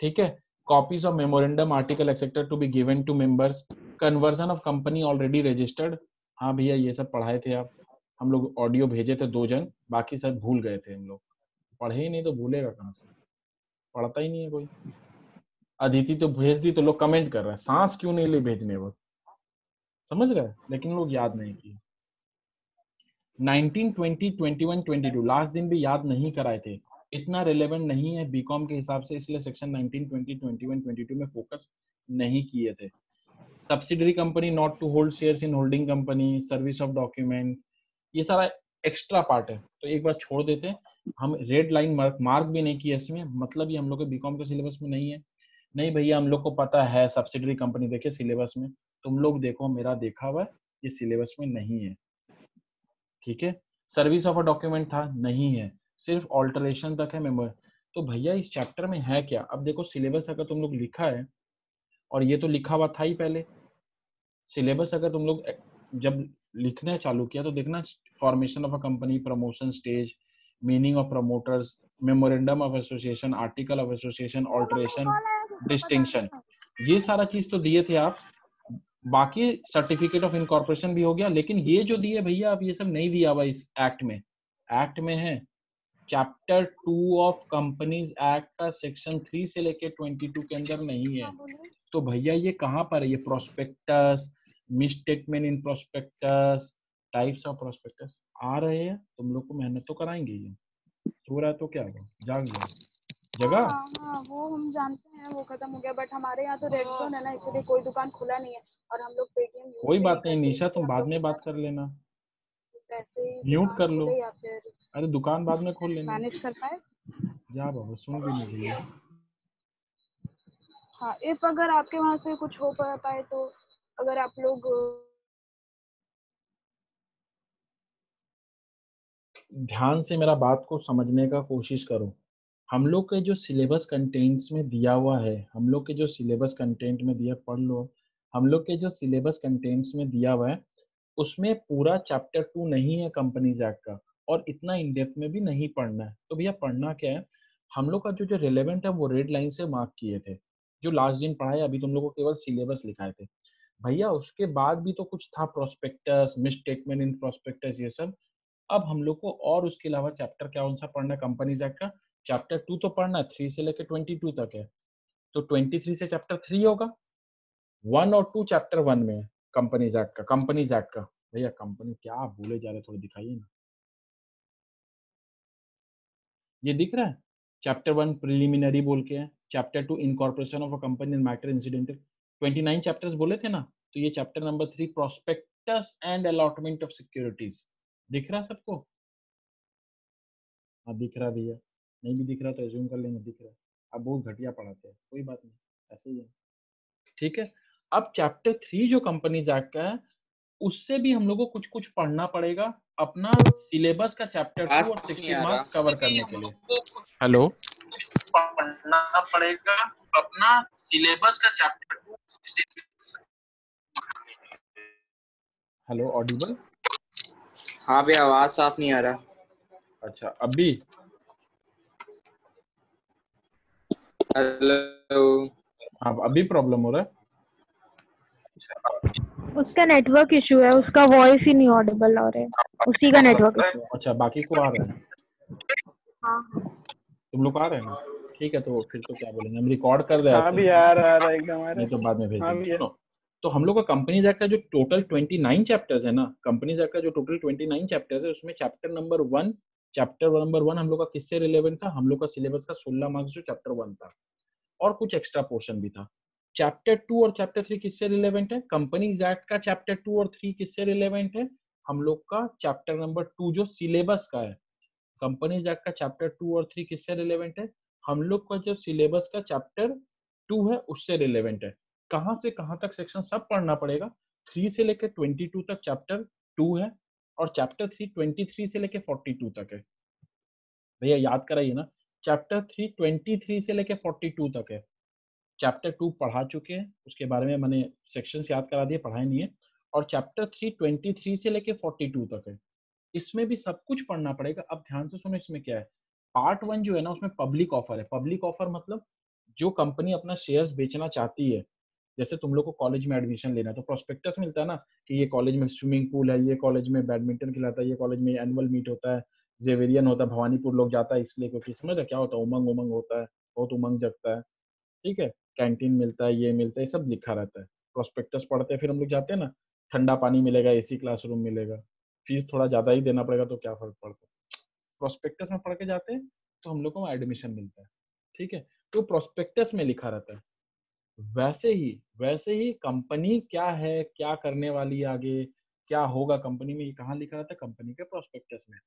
ठीक है, copies of memorandum, article etcetera to be given to members, conversion of company already registered. हाँ भैया ये सब पढ़ाए थे आप, हम लोग ऑडियो भेजे थे 2 जन, बाकी सब भूल गए थे हम लोग, पढ़े ही नहीं तो भूलेगा कहाँ से, पढ़ता ही नहीं है कोई। अदिति तो भेज दी तो लोग कमेंट कर रहे हैं, सांस क्यों नहीं ले भेजने वो, समझ रहे हैं, लेकिन लोग याद नहीं किए। 19, 20, 21, 22 लास्ट दिन भी याद नहीं कराए थे, इतना रिलेवेंट नहीं है बीकॉम के हिसाब से, इसलिए सेक्शन 19, 20, 21, 22 में फोकस नहीं किए थे। Subsidiary company not to hold shares in holding company, service of document, ये सारा एक्स्ट्रा पार्ट है, तो एक बार छोड़ देते हैं। हम रेड लाइन मार्क भी नहीं किया इसमें, मतलब ये हम लोग के बीकॉम के सिलेबस में नहीं है। नहीं भैया हम लोग को पता है सब्सिडरी कंपनी, देखिए सिलेबस में, तुम लोग देखो मेरा देखा हुआ है, ये सिलेबस में नहीं है, ठीक है। सर्विस ऑफ अ डॉक्यूमेंट था, नहीं है, सिर्फ ऑल्टरेशन तक है मेमोरी। तो भैया इस चैप्टर में है क्या? अब देखो सिलेबस अगर तुम लोग लिखा है, और ये तो लिखा हुआ था ही पहले, सिलेबस अगर तुम लोग जब लिखना चालू किया तो देखना, formation of a company, promotion stage, meaning of promoters, memorandum of association, article of association, alteration, distinction, ये सारा चीज तो दिए थे आप। बाकी सर्टिफिकेट ऑफ इनकॉर्पोरेशन भी हो गया, लेकिन ये जो दिए भैया आप, ये सब नहीं दिया हुआ इस एक्ट में। एक्ट में है चैप्टर 2 ऑफ कंपनीज एक्ट का सेक्शन 3 से लेके 22 के अंदर नहीं है। तो भैया ये कहाँ पर है? ये prospectus, misstatement in prospectus, types of prospectus आ रहे हैं, तुम लोग को मेहनत तो कराएंगे। ये सो रहा है तो क्या होगा, जाग जाओ, जगह। हाँ हाँ वो हम जानते हैं, वो खत्म हो गया, बट हमारे यहाँ तो रेड जोन है ना, इसलिए कोई दुकान खुला नहीं है, और हम लोग पेटीएम यूज कोई भी बात नहीं करते, निशा, तुम हम बाद लोग में बात चाहते कर लेना, हैं कैसे ही म्यूट दुकान कर लो। खोले या फिर अरे दुकान बाद में खोल लेना, मैनेज कर पाए। जा बाबा, सुन भी नहीं रही है। हाँ इफ अगर आपके वहाँ से कुछ हो पाए तो, अगर आप लोग ध्यान से मेरा बात को समझने का कोशिश करो। हम लोग के जो सिलेबस कंटेंट्स में दिया हुआ है, हम लोग के जो सिलेबस कंटेंट में दिया, पढ़ लो, हम लोग के जो सिलेबस कंटेंट्स में दिया हुआ है, उसमें पूरा चैप्टर 2 नहीं है कंपनीज एक्ट का, और इतना इन डेप्थ में भी नहीं पढ़ना है। तो भैया पढ़ना क्या है? हम लोग का जो जो रिलेवेंट है वो रेड लाइन से मार्क किए थे, जो लास्ट दिन पढ़ाए, अभी तुम लोगों को केवल सिलेबस लिखाए थे भैया। उसके बाद भी तो कुछ था, प्रोस्पेक्टस, मिसस्टेटमेंट इन प्रोस्पेक्टस, ये सब। अब हम लोग को और उसके अलावा चैप्टर क्या कौन सा पढ़ना है कंपनीज एक्ट का? चैप्टर 2 तो पढ़ना है, 3 से लेकर 22 तक है, तो 23 से चैप्टर 3 होगा। 1 और 2 चैप्टर 1 में है कंपनीज एक्ट का। कंपनीज एक्ट का भैया, कंपनी क्या आप भूले जा रहे, थोड़ा दिखाइए ना। ये दिख रहा है, चैप्टर 1 प्रिलिमिनरी बोल के है, chapter 2 incorporation of a company and matter incidental, 29 chapters बोले थे ना, तो ये chapter number 3 prospectus and allotment of securities. दिख रहा है सबको? हाँ दिख रहा है भैया, नहीं भी दिख रहा तो एज्यूम कर लेंगे दिख रहा है। आप बहुत घटिया पढ़ाते हैं, कोई बात नहीं, ऐसे ही है। ठीक है, अब चैप्टर 3 जो कंपनीज एक्ट का है, उससे भी हम लोग को कुछ कुछ पढ़ना पड़ेगा अपना सिलेबस का, चैप्टर 2 आवाज और नहीं 16 आ रहा। मार्क्स कवर करने के लिए। हेलो, पढ़ना पड़ेगा अपना सिलेबस का चैप्टर 2। Hello, Audible? हाँ भैया, आवाज साफ नहीं आ रहा। अच्छा, अभी? हेलो। हाँ, अभी प्रॉब्लम हो रहा है? उसका नेटवर्क इशू है, उसका वॉइस ही नहीं ऑडिबल हो रहा है, उसी का नेटवर्क इशू है। अच्छा, बाकी को आ रहा है? हाँ तुम लोग को आ रहे हैं ना? ठीक है, तो फिर तो क्या बोलेंगे, हम रिकॉर्ड कर रहे हैं हाँ ऐसे भी से, आ रहा एकदम आ रहा नहीं तो बाद में भेज हाँ देंगे। भैया। सुनो, तो हम लोग का कंपनीज एक्ट का जो टोटल 29 चैप्टर्स है ना, कंपनीज एक्ट का जो टोटल 29 चैप्टर्स है, उसमें चैप्टर नंबर 1 हम लोग का किससे रिलेवेंट था? हम लोग का सिलेबस का 16 मार्क्स जो चैप्टर 1 था, और कुछ एक्स्ट्रा पोर्शन भी था। चैप्टर 2 और चैप्टर 3 किससे रिलेवेंट है? कंपनीज एक्ट का चैप्टर 2 और 3 किससे रिलेवेंट है? हम लोग का चैप्टर नंबर 2 जो सिलेबस का है, कंपनीज एक्ट का चैप्टर 2 और 3 किससे रिलेवेंट है? हम लोग का जो सिलेबस का चैप्टर 2 है उससे रिलेवेंट है। कहां से कहां तक सेक्शन सब पढ़ना पड़ेगा? 3 से लेकर 22 तक चैप्टर 2 है, और चैप्टर 3 23 से लेकर 42 तक है। भैया याद कराइए ना, चैप्टर 3 23 से लेकर 42 तक है। चैप्टर 2 पढ़ा चुके हैं, उसके बारे में मैंने सेक्शंस याद करा दिए, पढ़ाए नहीं है। और चैप्टर 3 23 से लेकर 42 तक है, इसमें भी सब कुछ पढ़ना पड़ेगा। अब ध्यान से सुनो, इसमें क्या है, पार्ट 1 जो है ना, उसमें पब्लिक ऑफर है। पब्लिक ऑफर मतलब जो कंपनी अपना शेयर्स बेचना चाहती है, जैसे तुम लोग को कॉलेज में एडमिशन लेना है तो प्रोस्पेक्टस मिलता है ना, कि ये कॉलेज में स्विमिंग पूल है, ये कॉलेज में बैडमिंटन खिलाता है, ये कॉलेज में एनुअल मीट होता है, जेवेरियन होता है, भवानीपुर लोग जाता है इसलिए, क्योंकि समझ रहे क्या होता है, उमंग उमंग होता है, बहुत उमंग जगता है। ठीक है, कैंटीन मिलता है, ये मिलता है, ये सब लिखा रहता है। प्रोस्पेक्टस पढ़ते हैं, फिर हम लोग जाते हैं ना, ठंडा पानी मिलेगा, एसी क्लासरूम मिलेगा, फीस थोड़ा ज़्यादा ही देना पड़ेगा तो क्या फ़र्क पड़ता है। प्रोस्पेक्टस में पढ़ के जाते हैं तो हम लोग को एडमिशन मिलता है। ठीक है, तो प्रोस्पेक्टस में लिखा रहता है। वैसे ही कंपनी क्या है, क्या करने वाली है आगे, क्या होगा कंपनी में, ये कहाँ लिखा रहता है? कंपनी के प्रोस्पेक्टस में।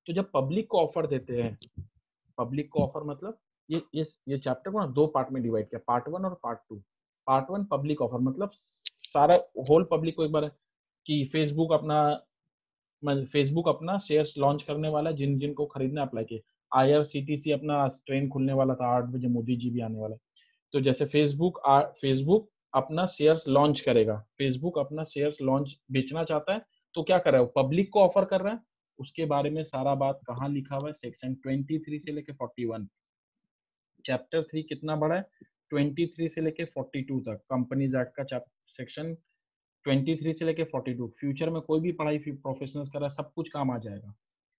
तो जब पब्लिक को ऑफर देते हैं, पब्लिक को ऑफर मतलब ये चैप्टर को ना 2 पार्ट में डिवाइड किया, पार्ट 1 और पार्ट 2। पार्ट 1 पब्लिक ऑफर मतलब सारा होल पब्लिक को एक बार, कि फेसबुक अपना शेयर्स लॉन्च करने वाला है, जिन जिनको खरीदना अप्लाई किए। आईआरसीटीसी अपना ट्रेन खुलने वाला था 8 बजे, मोदी जी भी आने वाला है। तो जैसे फेसबुक अपना शेयर्स लॉन्च करेगा, फेसबुक अपना शेयर्स लॉन्च बेचना चाहता है, तो क्या कर रहा है, वो पब्लिक को ऑफर कर रहा है। उसके बारे में सारा बात कहाँ लिखा हुआ है? सेक्शन 23 से लेके 41। चैप्टर 3 कितना बड़ा है? 23 से लेके 42 तक कंपनीज एक्ट का सेक्शन 23 से लेके 42। फ्यूचर में कोई भी पढ़ाई प्रोफेशनल्स कर रहा है, सब कुछ काम आ जाएगा।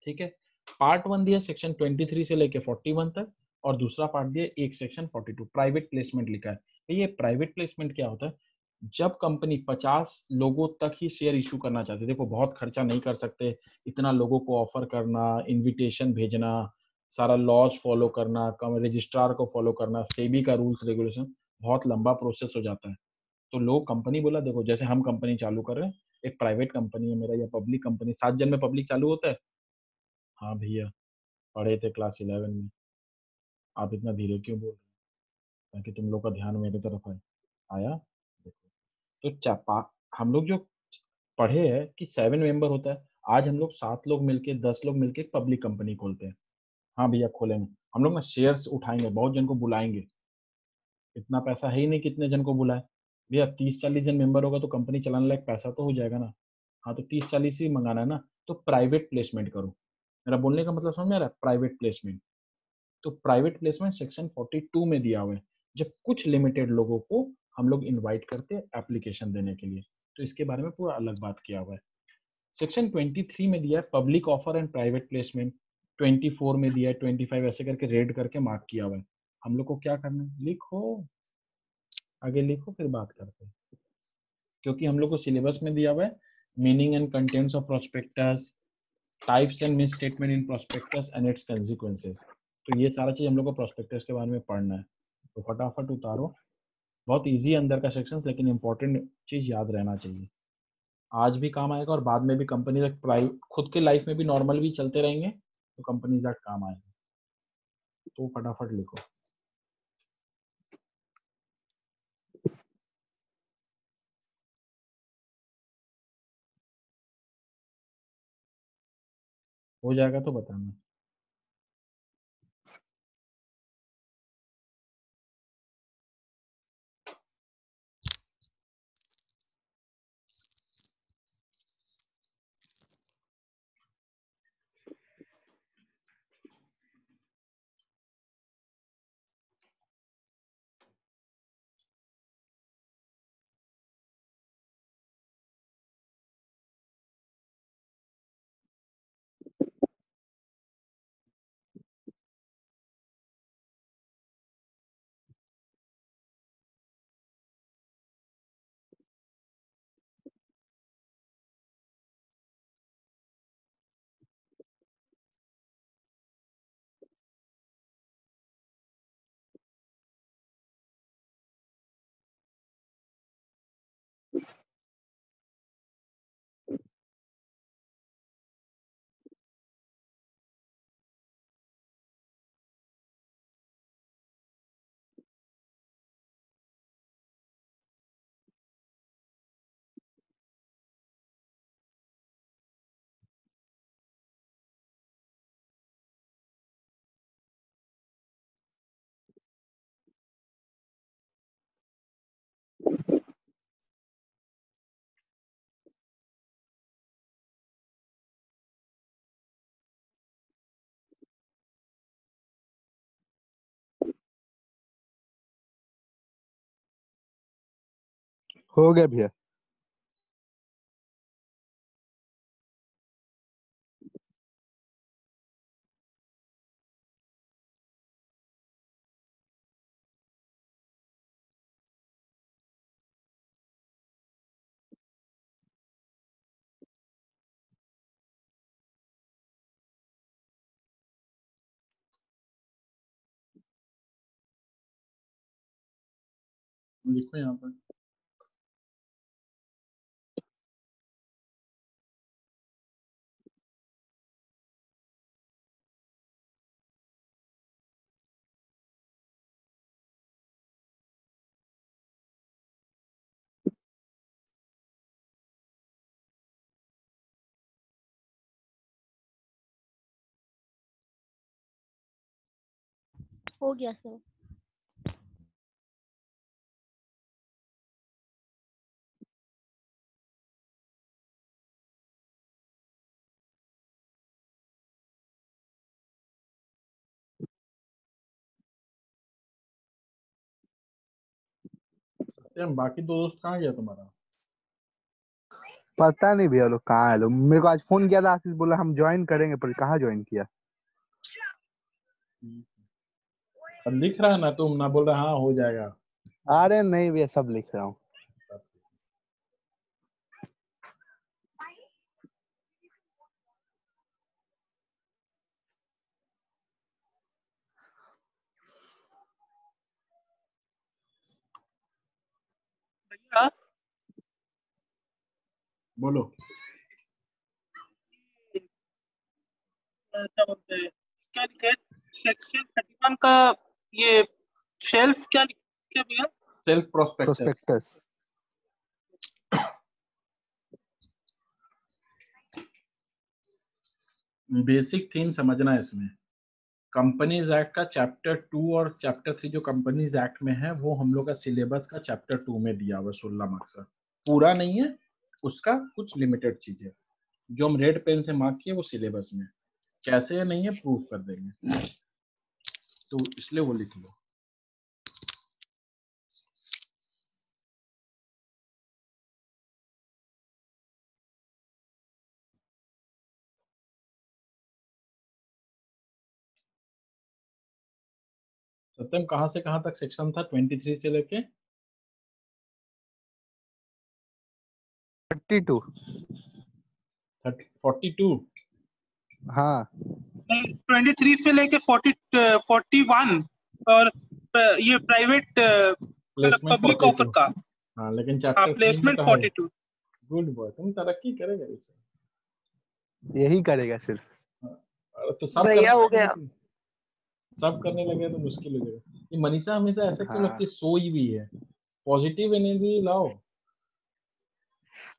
ठीक है, पार्ट 1 दिया सेक्शन 23 से लेके 41 तक, और दूसरा पार्ट दिया एक सेक्शन 42, प्राइवेट प्लेसमेंट लिखा है। तो ये प्राइवेट प्लेसमेंट क्या होता है? जब कंपनी 50 लोगों तक ही शेयर इशू करना चाहती है, देखो बहुत खर्चा नहीं कर सकते, इतना लोगों को ऑफर करना, इनविटेशन भेजना, सारा लॉज फॉलो करना, रजिस्ट्रार को फॉलो करना, सेबी का रूल्स रेगुलेशन, बहुत लंबा प्रोसेस हो जाता है। तो लोग, कंपनी बोला देखो, जैसे हम कंपनी चालू कर रहे हैं, एक प्राइवेट कंपनी है मेरा या पब्लिक कंपनी, 7 जन में पब्लिक चालू होता है। हाँ भैया, पढ़े थे क्लास 11 में। आप इतना धीरे क्यों बोल रहे हैं? ताकि तुम लोग का ध्यान मेरे तरफ आए। आया? देखो, तो चापा हम लोग जो पढ़े हैं कि 7 मेंबर होता है, आज हम लोग 7 लोग मिलके, 10 लोग मिलके एक पब्लिक कंपनी खोलते हैं। हाँ भैया, खोलेंगे हम लोग ना, शेयर्स उठाएंगे, बहुत जन को बुलाएंगे। इतना पैसा है ही नहीं कितने जन को बुलाए भैया, 30-40 जन मेंबर होगा तो कंपनी चलाने लायक पैसा तो हो जाएगा ना। हाँ, तो 30-40 ही मंगाना है ना, तो प्राइवेट प्लेसमेंट करो। मेरा बोलने का मतलब समझ में आ रहा है? Private placement. तो प्राइवेट प्लेसमेंट सेक्शन 42 में दिया हुआ है, जब कुछ लिमिटेड लोगों को हम लोग इनवाइट करते हैं एप्लीकेशन देने के लिए, तो इसके बारे में पूरा अलग बात किया हुआ है। सेक्शन 23 में दिया है public offer and private placement, 24 में दिया है, 25 ऐसे करके रेड करके मार्क किया हुआ है। हम लोग को क्या करना है, लिखो, आगे लिखो फिर बात करते हैं, क्योंकि हम लोग को सिलेबस में दिया हुआ है meaning and contents of prospectus, types and miss statement in prospectus and it's consequences. तो ये सारा चीज हम लोग को प्रोस्पेक्टस के बारे में पढ़ना है, तो फटाफट उतारो। बहुत इजी अंदर का सेक्शन, लेकिन इंपॉर्टेंट चीज याद रहना चाहिए, आज भी काम आएगा और बाद में भी कंपनी तक प्राइवेट खुद के लाइफ में भी नॉर्मल भी चलते रहेंगे, तो कंपनी तक काम आएगा। तो फटाफट लिखो। हो जाएगा तो बताना। हो गया भैया। लिखो यहाँ पर। हो गया सर। सत्यम, बाकी दो दोस्त कहाँ गया तुम्हारा? पता नहीं भैया लोग कहाँ है लोग। मेरे को आज फोन किया था आशीष, बोला हम ज्वाइन करेंगे, पर कहाँ ज्वाइन किया। अब लिख रहा है ना तुम, ना बोल रहा हाँ हो जाएगा। अरे नहीं भैया, सब लिख रहा हूँ। भैया बोलो। क्या बोलते हैं, क्या लिखा है सेक्शन 31 का, ये शेल्फ क्या लिखा है भैया? Self prospectus. Prospectus. Basic theme समझना है इसमें। कंपनीज एक्ट का चैप्टर 2 और चैप्टर 3 जो कंपनीज एक्ट में है, वो हम लोग का सिलेबस का चैप्टर 2 में दिया हुआ 16 मार्क्स का। पूरा नहीं है, उसका कुछ लिमिटेड चीजें जो हम रेड पेन से मार्क किए वो सिलेबस में। कैसे है नहीं है प्रूफ कर देंगे। तो इसलिए वो लिख लो। सत्यम कहाँ से कहाँ तक सेक्शन था 23 से लेके 32। 42? हाँ 23 से लेके 41 और ये प्राइवेट मतलब प्लेसमेंट पब्लिक ऑफर 42। का। हाँ लेकिन हाँ चैप्टर 3 में प्लेसमेंट तो है। 42। गुड बॉय, तुम तरक्की करेगा इससे। यही करेगा सिर्फ। तो सब भैया हो गया। सब करने लगे तो मुश्किल हो जाएगा। ये मनीषा हमेशा ऐसे क्यों हाँ। लगती है, सोई भी है? पॉजिटिव एनर्जी लाओ।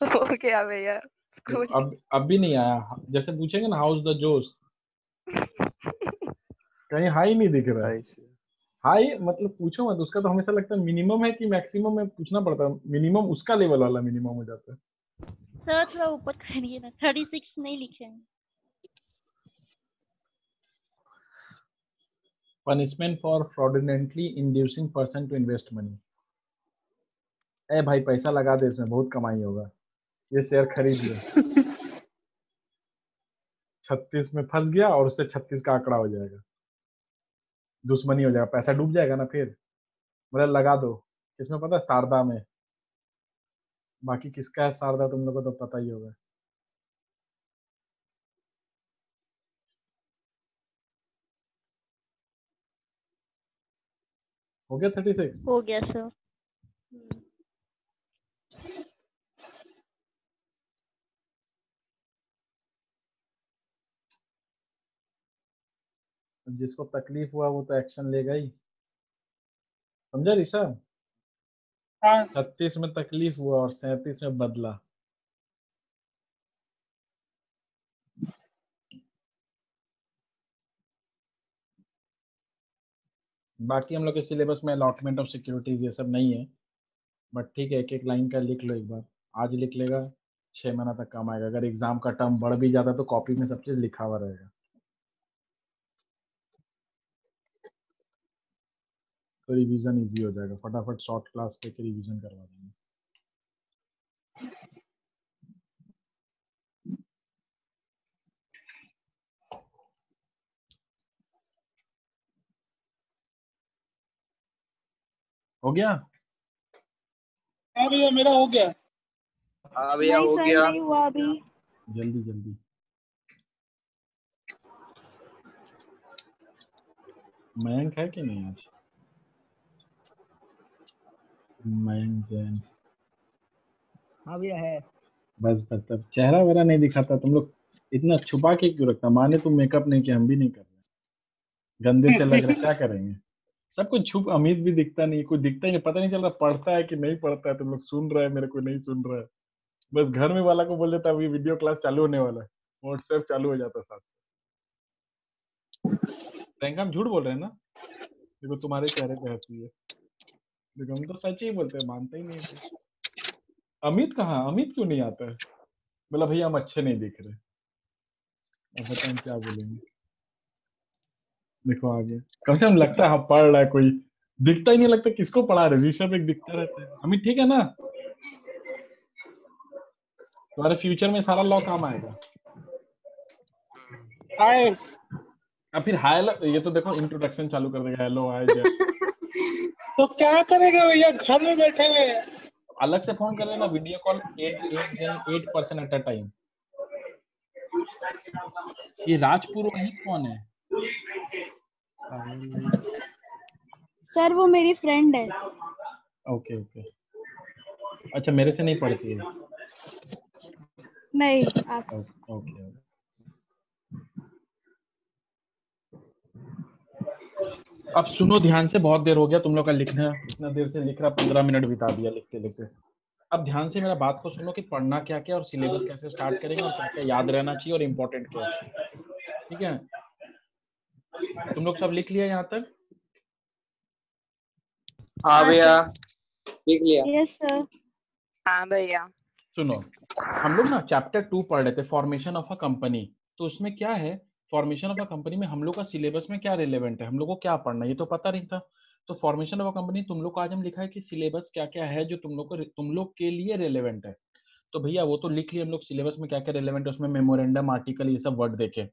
हो गया भैया स्कूल। अब भी नहीं आया। जैसे पूछेंगे ना हाउस द जोश, कहीं हाई नहीं दिख रहा है। ऐसे। हाई मतलब पूछो मत, उसका तो हमेशा लगता है मिनिमम है कि मैक्सिमम है, पूछना पड़ता है। मिनिमम उसका लेवल वाला मिनिमम हो जाता है। सर थोड़ा ऊपर करिए ना, 36 नहीं लिखे हैं। Punishment for fraudulently inducing person to invest money. ए भाई पैसा लगा दे, इसमें बहुत कमाई होगा, ये शेयर खरीद ले। 36 में फंस गया और उससे 36 का आंकड़ा हो जाएगा, दुश्मनी हो जाएगा, पैसा डूब जाएगा ना फिर। मतलब लगा दो। इसमें पता है शारदा में, बाकी किसका है शारदा तुम लोगों को तो पता ही होगा। हो गया 36? हो गया सर। जिसको तकलीफ हुआ वो तो एक्शन लेगा ही, समझा ऋषभ? हाँ 36 में तकलीफ हुआ और 37 में बदला। बाकी हम लोग के सिलेबस में अलॉटमेंट ऑफ सिक्योरिटीज ये सब नहीं है, बट ठीक है, एक एक लाइन का लिख लो एक बार। आज लिख लेगा 6 महीना तक काम आएगा। अगर एग्जाम का टर्म बढ़ भी जाता तो कॉपी में सब चीज लिखा हुआ रहेगा, तो रिवीजन इजी हो जाएगा। फटाफट शॉर्ट क्लास लेके रिवीजन करवा देंगे। हो गया? हाँ भैया मेरा हो गया। हाँ भैया नहीं हो सर गया। नहीं हुआ अभी। जल्दी जल्दी। मयंक है कि नहीं आज? मयंक जैन। हाँ भैया है। बस तब चेहरा वगैरह नहीं दिखाता तुम लोग, इतना छुपा के क्यों रखता? माने तुम मेकअप नहीं किया, हम भी नहीं कर रहे, गंदे से लग रहे, क्या करेंगे? सब कुछ छुप, अमित भी दिखता नहीं, कुछ दिखता ही नहीं, पता नहीं चल रहा पढ़ता है कि नहीं पढ़ता है। तुम लोग सुन रहे हैं मेरे को, नहीं सुन रहा है। बस घर में वाला को बोल देता अभी वीडियो क्लास चालू होने वाला है, व्हाट्सएप चालू हो जाता साथ। प्रियंका हम झूठ बोल रहे हैं ना? देखो तुम्हारे चेहरे पे हंसी है, देखो हम तो सच ही बोलते हैं, मानते ही नहीं है। अमित कहाँ? अमित क्यों नहीं आता है? बोला भैया हम अच्छे नहीं दिख रहे। अब बताएं हम क्या बोलेंगे। देखो आगे कम से कम लगता है हाँ पढ़ रहा है कोई, दिखता ही नहीं लगता किसको पढ़ा रहे। ऋषभ एक दिखता रहता है। अमित ठीक है ना? तुम्हारे फ्यूचर में सारा लॉ काम आएगा। हाय अब फिर हाय ये तो देखो इंट्रोडक्शन चालू कर देगा, हेलो हाय जय। तो क्या करेगा भैया, घर में बैठे हुए हैं। अलग से फोन कर लेना, video call 8% at a time. ये राजपुरोहित कौन है? सर वो मेरी फ्रेंड है। ओके ओके, अच्छा मेरे से नहीं पढ़ती है? नहीं आप। ओके। अब सुनो ध्यान से, बहुत देर हो गया तुम लोग का लिखना, इतना देर से लिख रहा, 15 मिनट बिता दिया लिखते लिखते। अब ध्यान से मेरा बात को सुनो कि पढ़ना क्या क्या और सिलेबस कैसे स्टार्ट करेंगे और क्या क्या याद रहना चाहिए और इम्पोर्टेंट क्या है। ठीक है, तुम लोग सब लिख लिया यहाँ तक? हाँ भैया लिख लिया। Yes sir. हाँ भैया। सुनो, हम लोग ना चैप्टर 2 पढ़ रहे थे, फॉर्मेशन ऑफ अ कंपनी। तो उसमें क्या है, फॉर्मेशन ऑफ अ कंपनी में हम लोग का सिलेबस में क्या रिलेवेंट है, हम लोग को क्या पढ़ना है, ये तो पता नहीं था। तो फॉर्मेशन ऑफ अ कंपनी तुम लोग को आज हम लिखा है कि सिलेबस क्या क्या है जो तुम लोग के लिए रिलेवेंट है। तो भैया वो तो लिख लिए हम लोग, सिलेबस में क्या क्या रिलेवेंट है, उसमें मेमोरेंडम, आर्टिकल, ये सब वर्ड देखे।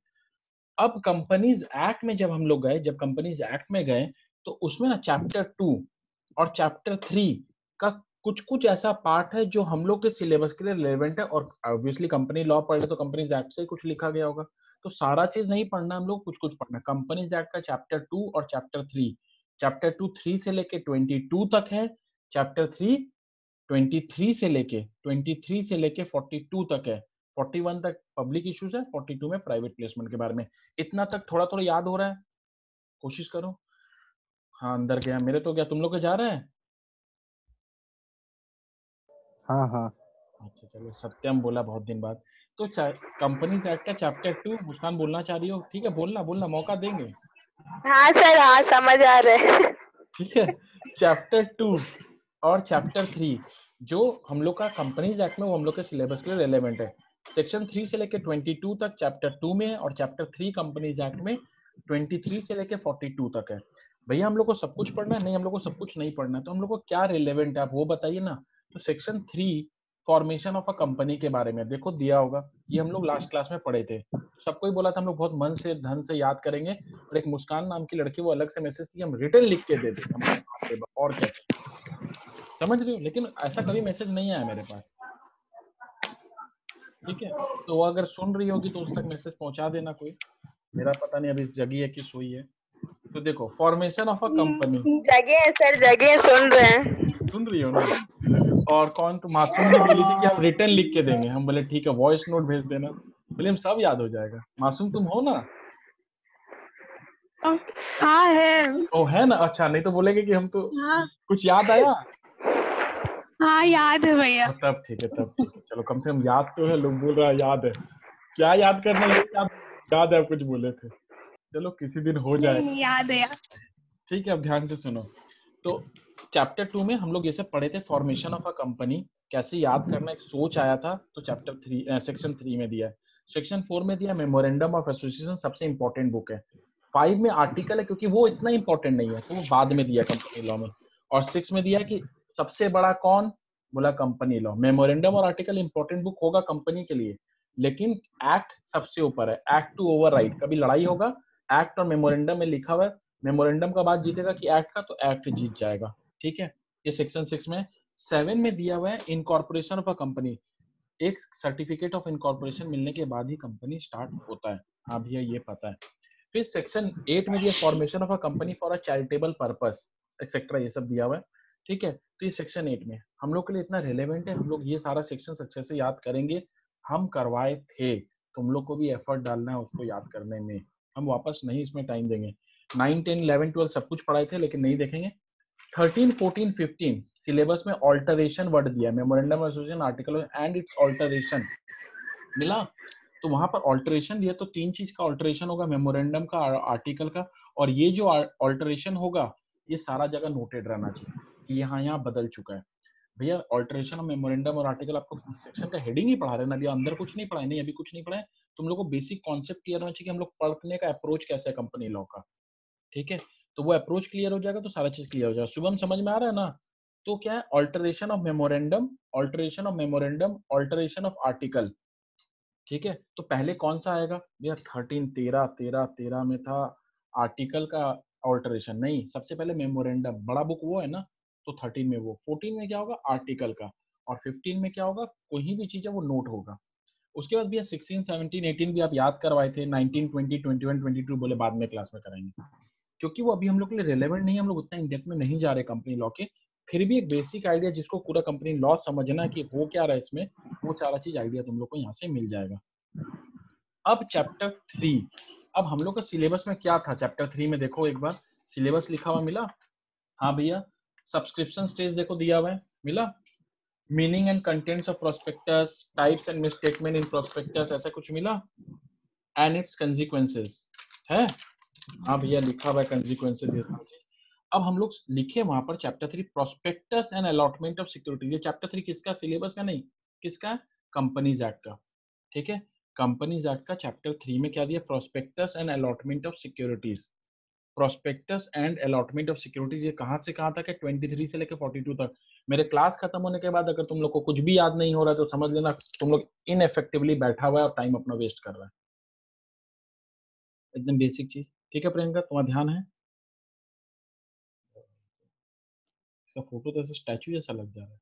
अब कंपनीज एक्ट में जब हम लोग गए, जब कंपनीज एक्ट में गए, तो उसमें ना चैप्टर 2 और चैप्टर 3 का कुछ कुछ ऐसा पार्ट है जो हम लोग के सिलेबस के लिए रिलेवेंट है। और ऑब्वियसली कंपनी लॉ पढ़ ले तो कंपनीज एक्ट से ही कुछ लिखा गया होगा, तो सारा चीज नहीं पढ़ना, हम लोग कुछ कुछ पढ़ना। कंपनीज एक्ट का चैप्टर 2 और चैप्टर 3, चैप्टर 2 3 से लेके 22 तक है, चैप्टर 3 23 से लेके 42 तक है। 41 तक पब्लिक इश्यूज है, 42 में प्राइवेट प्लेसमेंट के बारे में। इतना तक थोड़ा थोड़ा याद हो रहा है, कोशिश करो। हाँ अंदर गया मेरे, तो क्या तुम लोग के जा रहे हैं? हाँ हाँ अच्छा चलो, सत्यम बोला बहुत दिन बाद। तो कंपनीज एक्ट का चैप्टर 2 मुस्कान बोलना चाह रही हो, ठीक है, बोलना बोलना, मौका देंगे। हाँ सर, हाँ समझ आ रहे हैं। ठीक है, चैप्टर 2 और चैप्टर 3 जो हम लोग का कंपनीज एक्ट में, वो हम लोग के सिलेबस के लिए रेलेवेंट है। सेक्शन 3 से लेके 22 तक चैप्टर 2 में है, और चैप्टर 3 कंपनीज एक्ट में 23 से लेके 42 तक है। भैया हम लोग को सब कुछ पढ़ना है? नहीं, हम लोग को सब कुछ नहीं पढ़ना है। तो हम लोग को क्या रिलेवेंट है आप वो बताइए ना। तो section 3 formation of a company के बारे में देखो दिया होगा, ये हम लोग लास्ट क्लास में पढ़े थे। सबको ही बोला था हम लोग बहुत मन से धन से याद करेंगे, और एक मुस्कान नाम की लड़की वो अलग से मैसेज की हम रिटर्न लिख के दे दें। और क्या, समझ रहे हो? लेकिन ऐसा कभी मैसेज नहीं आया मेरे पास, ठीक है। तो वो अगर सुन रही होगी तो उस तक मैसेज पहुंचा देना कोई, मेरा पता नहीं अभी जगी है कि सोई है। तो देखो, फॉर्मेशन ऑफ अ कंपनी, जगह है सर, जगह सुन रहे हैं। सुन रही हो ना? और कौन, तो मासूम भी बोली थी कि हम रिटर्न लिख के देंगे। हम बोले ठीक है, वॉइस नोट भेज देना, बोले हम सब याद हो जाएगा। मासूम तुम हो ना? हाँ है। ओ है ना, अच्छा, नहीं तो बोलेगे कि हम तो हाँ कुछ याद आया। हाँ याद है भैया। तब ठीक है, तब ठीक है, चलो कम से कम याद तो है। लोग बोल रहा है याद है, क्या याद करना, ये याद है आप कुछ बोले थे। चलो किसी दिन हो जाए, नहीं याद है यार। ठीक है। अब ध्यान से सुनो। तो चैप्टर 2 में हम लोग ये सब पढ़े थे, फॉर्मेशन ऑफ अ कंपनी कैसे याद करना, एक सोच आया था। तो चैप्टर 3 सेक्शन 3 में दिया है। सेक्शन 4 में दिया मेमोरेंडम ऑफ एसोसिएशन, सबसे इंपॉर्टेंट बुक है। 5 में आर्टिकल है क्योंकि वो इतना इंपॉर्टेंट नहीं है, तो वो बाद में दिया कंपनी लॉ में। और 6 में दिया कि सबसे बड़ा कौन, बोला कंपनी लॉ। मेमोरेंडम और आर्टिकल इंपॉर्टेंट बुक होगा कंपनी के लिए, लेकिन एक्ट सबसे ऊपर है। एक्ट टू ओवरराइड, कभी लड़ाई होगा, एक्ट और मेमोरेंडम में लिखा हुआ है, मेमोरेंडम का बात जीतेगा कि एक्ट का, तो एक्ट जीत जाएगा, ठीक है। ये सेक्शन 6 में। 7 में दिया हुआ है इनकॉर्पोरेशन ऑफ अ कंपनी, एक सर्टिफिकेट ऑफ इनकॉर्पोरेशन मिलने के बाद ही कंपनी स्टार्ट होता है। हाँ भैया ये पता है। फिर सेक्शन 8 में दिया formation of a company for a charitable purpose etcetera, ये सब दिया हुआ है, ठीक है। तो ये सेक्शन 8 में हम लोग के लिए इतना रिलेवेंट है, हम लोग ये सारा सेक्शन अच्छे से याद करेंगे। हम करवाए थे, तुम लोग को भी एफर्ट डालना है उसको याद करने में, हम वापस नहीं इसमें टाइम देंगे। 9, 10, 11, 12 सब कुछ पढ़ाए थे, लेकिन नहीं देखेंगे। 13, 14, 15 सिलेबस में ऑल्टरेशन वर्ड दिया, memorandum association article and it's alteration मिला। तो वहां पर ऑल्टरेशन दिया, तो 3 चीज का ऑल्टरेशन होगा, मेमोरेंडम का, आर्टिकल का। और ये जो ऑल्टरेशन होगा, ये सारा जगह नोटेड रहना चाहिए कि यहाँ यहाँ बदल चुका है। भैया ऑल्टरेशन ऑफ मेमोरेंडम और आर्टिकल आपको सेक्शन का हेडिंग ही पढ़ा रहे हैं, अभी अंदर कुछ नहीं पढ़ाए, नहीं अभी कुछ नहीं पढ़ाए। तुम लोग को बेसिक कॉन्सेप्ट क्लियर होना चाहिए कि हम लोग पढ़ने का अप्रोच कैसे है कंपनी लॉ का, ठीक है। तो वो अप्रोच क्लियर हो जाएगा तो सारा चीज क्लियर हो जाएगा। शुभम समझ में आ रहा है ना? तो क्या है, alteration of memorandum, alteration of memorandum, alteration of article, ठीक है। तो पहले कौन सा आएगा भैया? 13, 13 में था आर्टिकल का ऑल्टरेशन, नहीं, सबसे पहले मेमोरेंडम, बड़ा बुक वो है ना, तो 13 में वो। 14 में क्या होगा? आर्टिकल का। और 15 में क्या होगा? कोई भी चीज है वो नोट होगा। उसके बाद भैया 16, 17, 18 भी आप याद करवाए थे, 19, 20, 21, 22 बोले बाद में क्लास में कराएंगे, क्योंकि वो अभी हम लोग के लिए रिलेवेंट नहीं है, हम लोग उतना इन डेप्थ में नहीं जा रहे कंपनी लॉ के। फिर भी एक बेसिक आइडिया, जिसको पूरा कंपनी लॉ समझना है कि हो क्या रहा है इसमें, वो सारा चीज आइडिया तुम लोग को यहाँ से मिल जाएगा। अब चैप्टर 3, अब हम लोग का सिलेबस में क्या था चैप्टर 3 में, देखो एक बार सिलेबस लिखा हुआ मिला। हाँ भैया, सब्सक्रिप्शन स्टेज देखो दिया हुआ है, मिला। Meaning and contents of prospectus, types and misstatement in prospectus, ऐसा कुछ मिला। एंड इट्स कंसिक्वेंसेस है, हाँ भैया लिखा हुआ है कंसिक्वेंसेस, ये समझिए। अब हम लोग लिखे वहां पर chapter 3 prospectus and allotment of security. ये चैप्टर 3 किसका? सिलेबस का नहीं, किसका? कंपनीज एक्ट का, ठीक है। कंपनीज एक्ट का चैप्टर 3 में क्या दिया, prospectus and allotment of securities. Prospectus and allotment of securities ये कहाँ से कहाँ तक है, 23 से लेकर 42 तक। मेरे क्लास खत्म होने के बाद अगर तुम लोग को कुछ भी याद नहीं हो रहा है तो समझ लेना तुम लोग इनएफेक्टिवली बैठा हुआ है और टाइम अपना वेस्ट कर रहा है। एकदम बेसिक चीज। ठीक है प्रियंका, तुम्हारा ध्यान है? इसका फोटो तो ऐसे स्टैचू जैसा लग जा रहा है।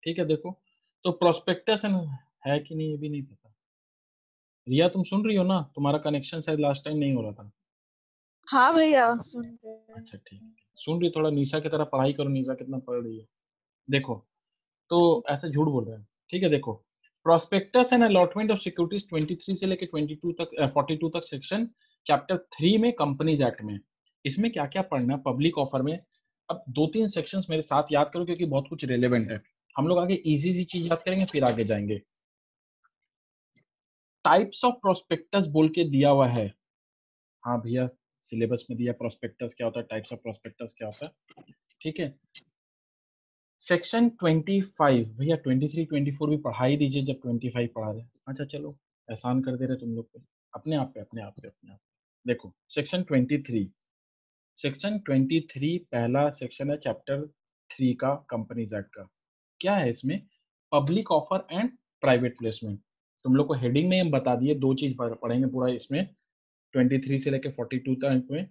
ठीक है, देखो तो प्रोस्पेक्टस है कि नहीं ये भी नहीं पता। रिया तुम सुन रही हो ना? तुम्हारा कनेक्शन शायद लास्ट टाइम नहीं हो रहा था। हाँ भैया सुन रहे हैं। अच्छा ठीक है, सुन रही हो? थोड़ा निशा की तरह पढ़ाई करो। निशा कितना पढ़ रही है देखो। तो ऐसे झूठ बोल रहे हैं। ठीक है, देखो prospectus and allotment of securities 23 से लेकर 22 तक 42 तक सेक्शन चैप्टर 3 में कंपनीज एक्ट में। इसमें क्या क्या पढ़ना है पब्लिक ऑफर में। अब 2-3 सेक्शंस मेरे साथ याद करो क्योंकि बहुत कुछ रिलेवेंट है। हम लोग आगे इजी सी चीज याद करेंगे फिर आगे जाएंगे। टाइप्स ऑफ प्रोस्पेक्टस बोल के दिया हुआ है। हाँ भैया, सिलेबस में दिया प्रोस्पेक्टस क्या होता है, टाइप्स ऑफ प्रोस्पेक्टस क्या होता है। ठीक है, सेक्शन 25 भैया 23 24 भी पढ़ा ही दीजिए जब 25 पढ़ा रहे। अच्छा चलो, एहसान कर दे रहे तुम लोग पे, अपने आप पे। देखो सेक्शन 23, सेक्शन 23 पहला सेक्शन है चैप्टर 3 का कंपनीज एक्ट का। क्या है इसमें, public offer and private placement. तुम लोग को हेडिंग में हम बता दिए, दो चीज पढ़ेंगे पूरा इसमें 23 से लेकर 42 तक में।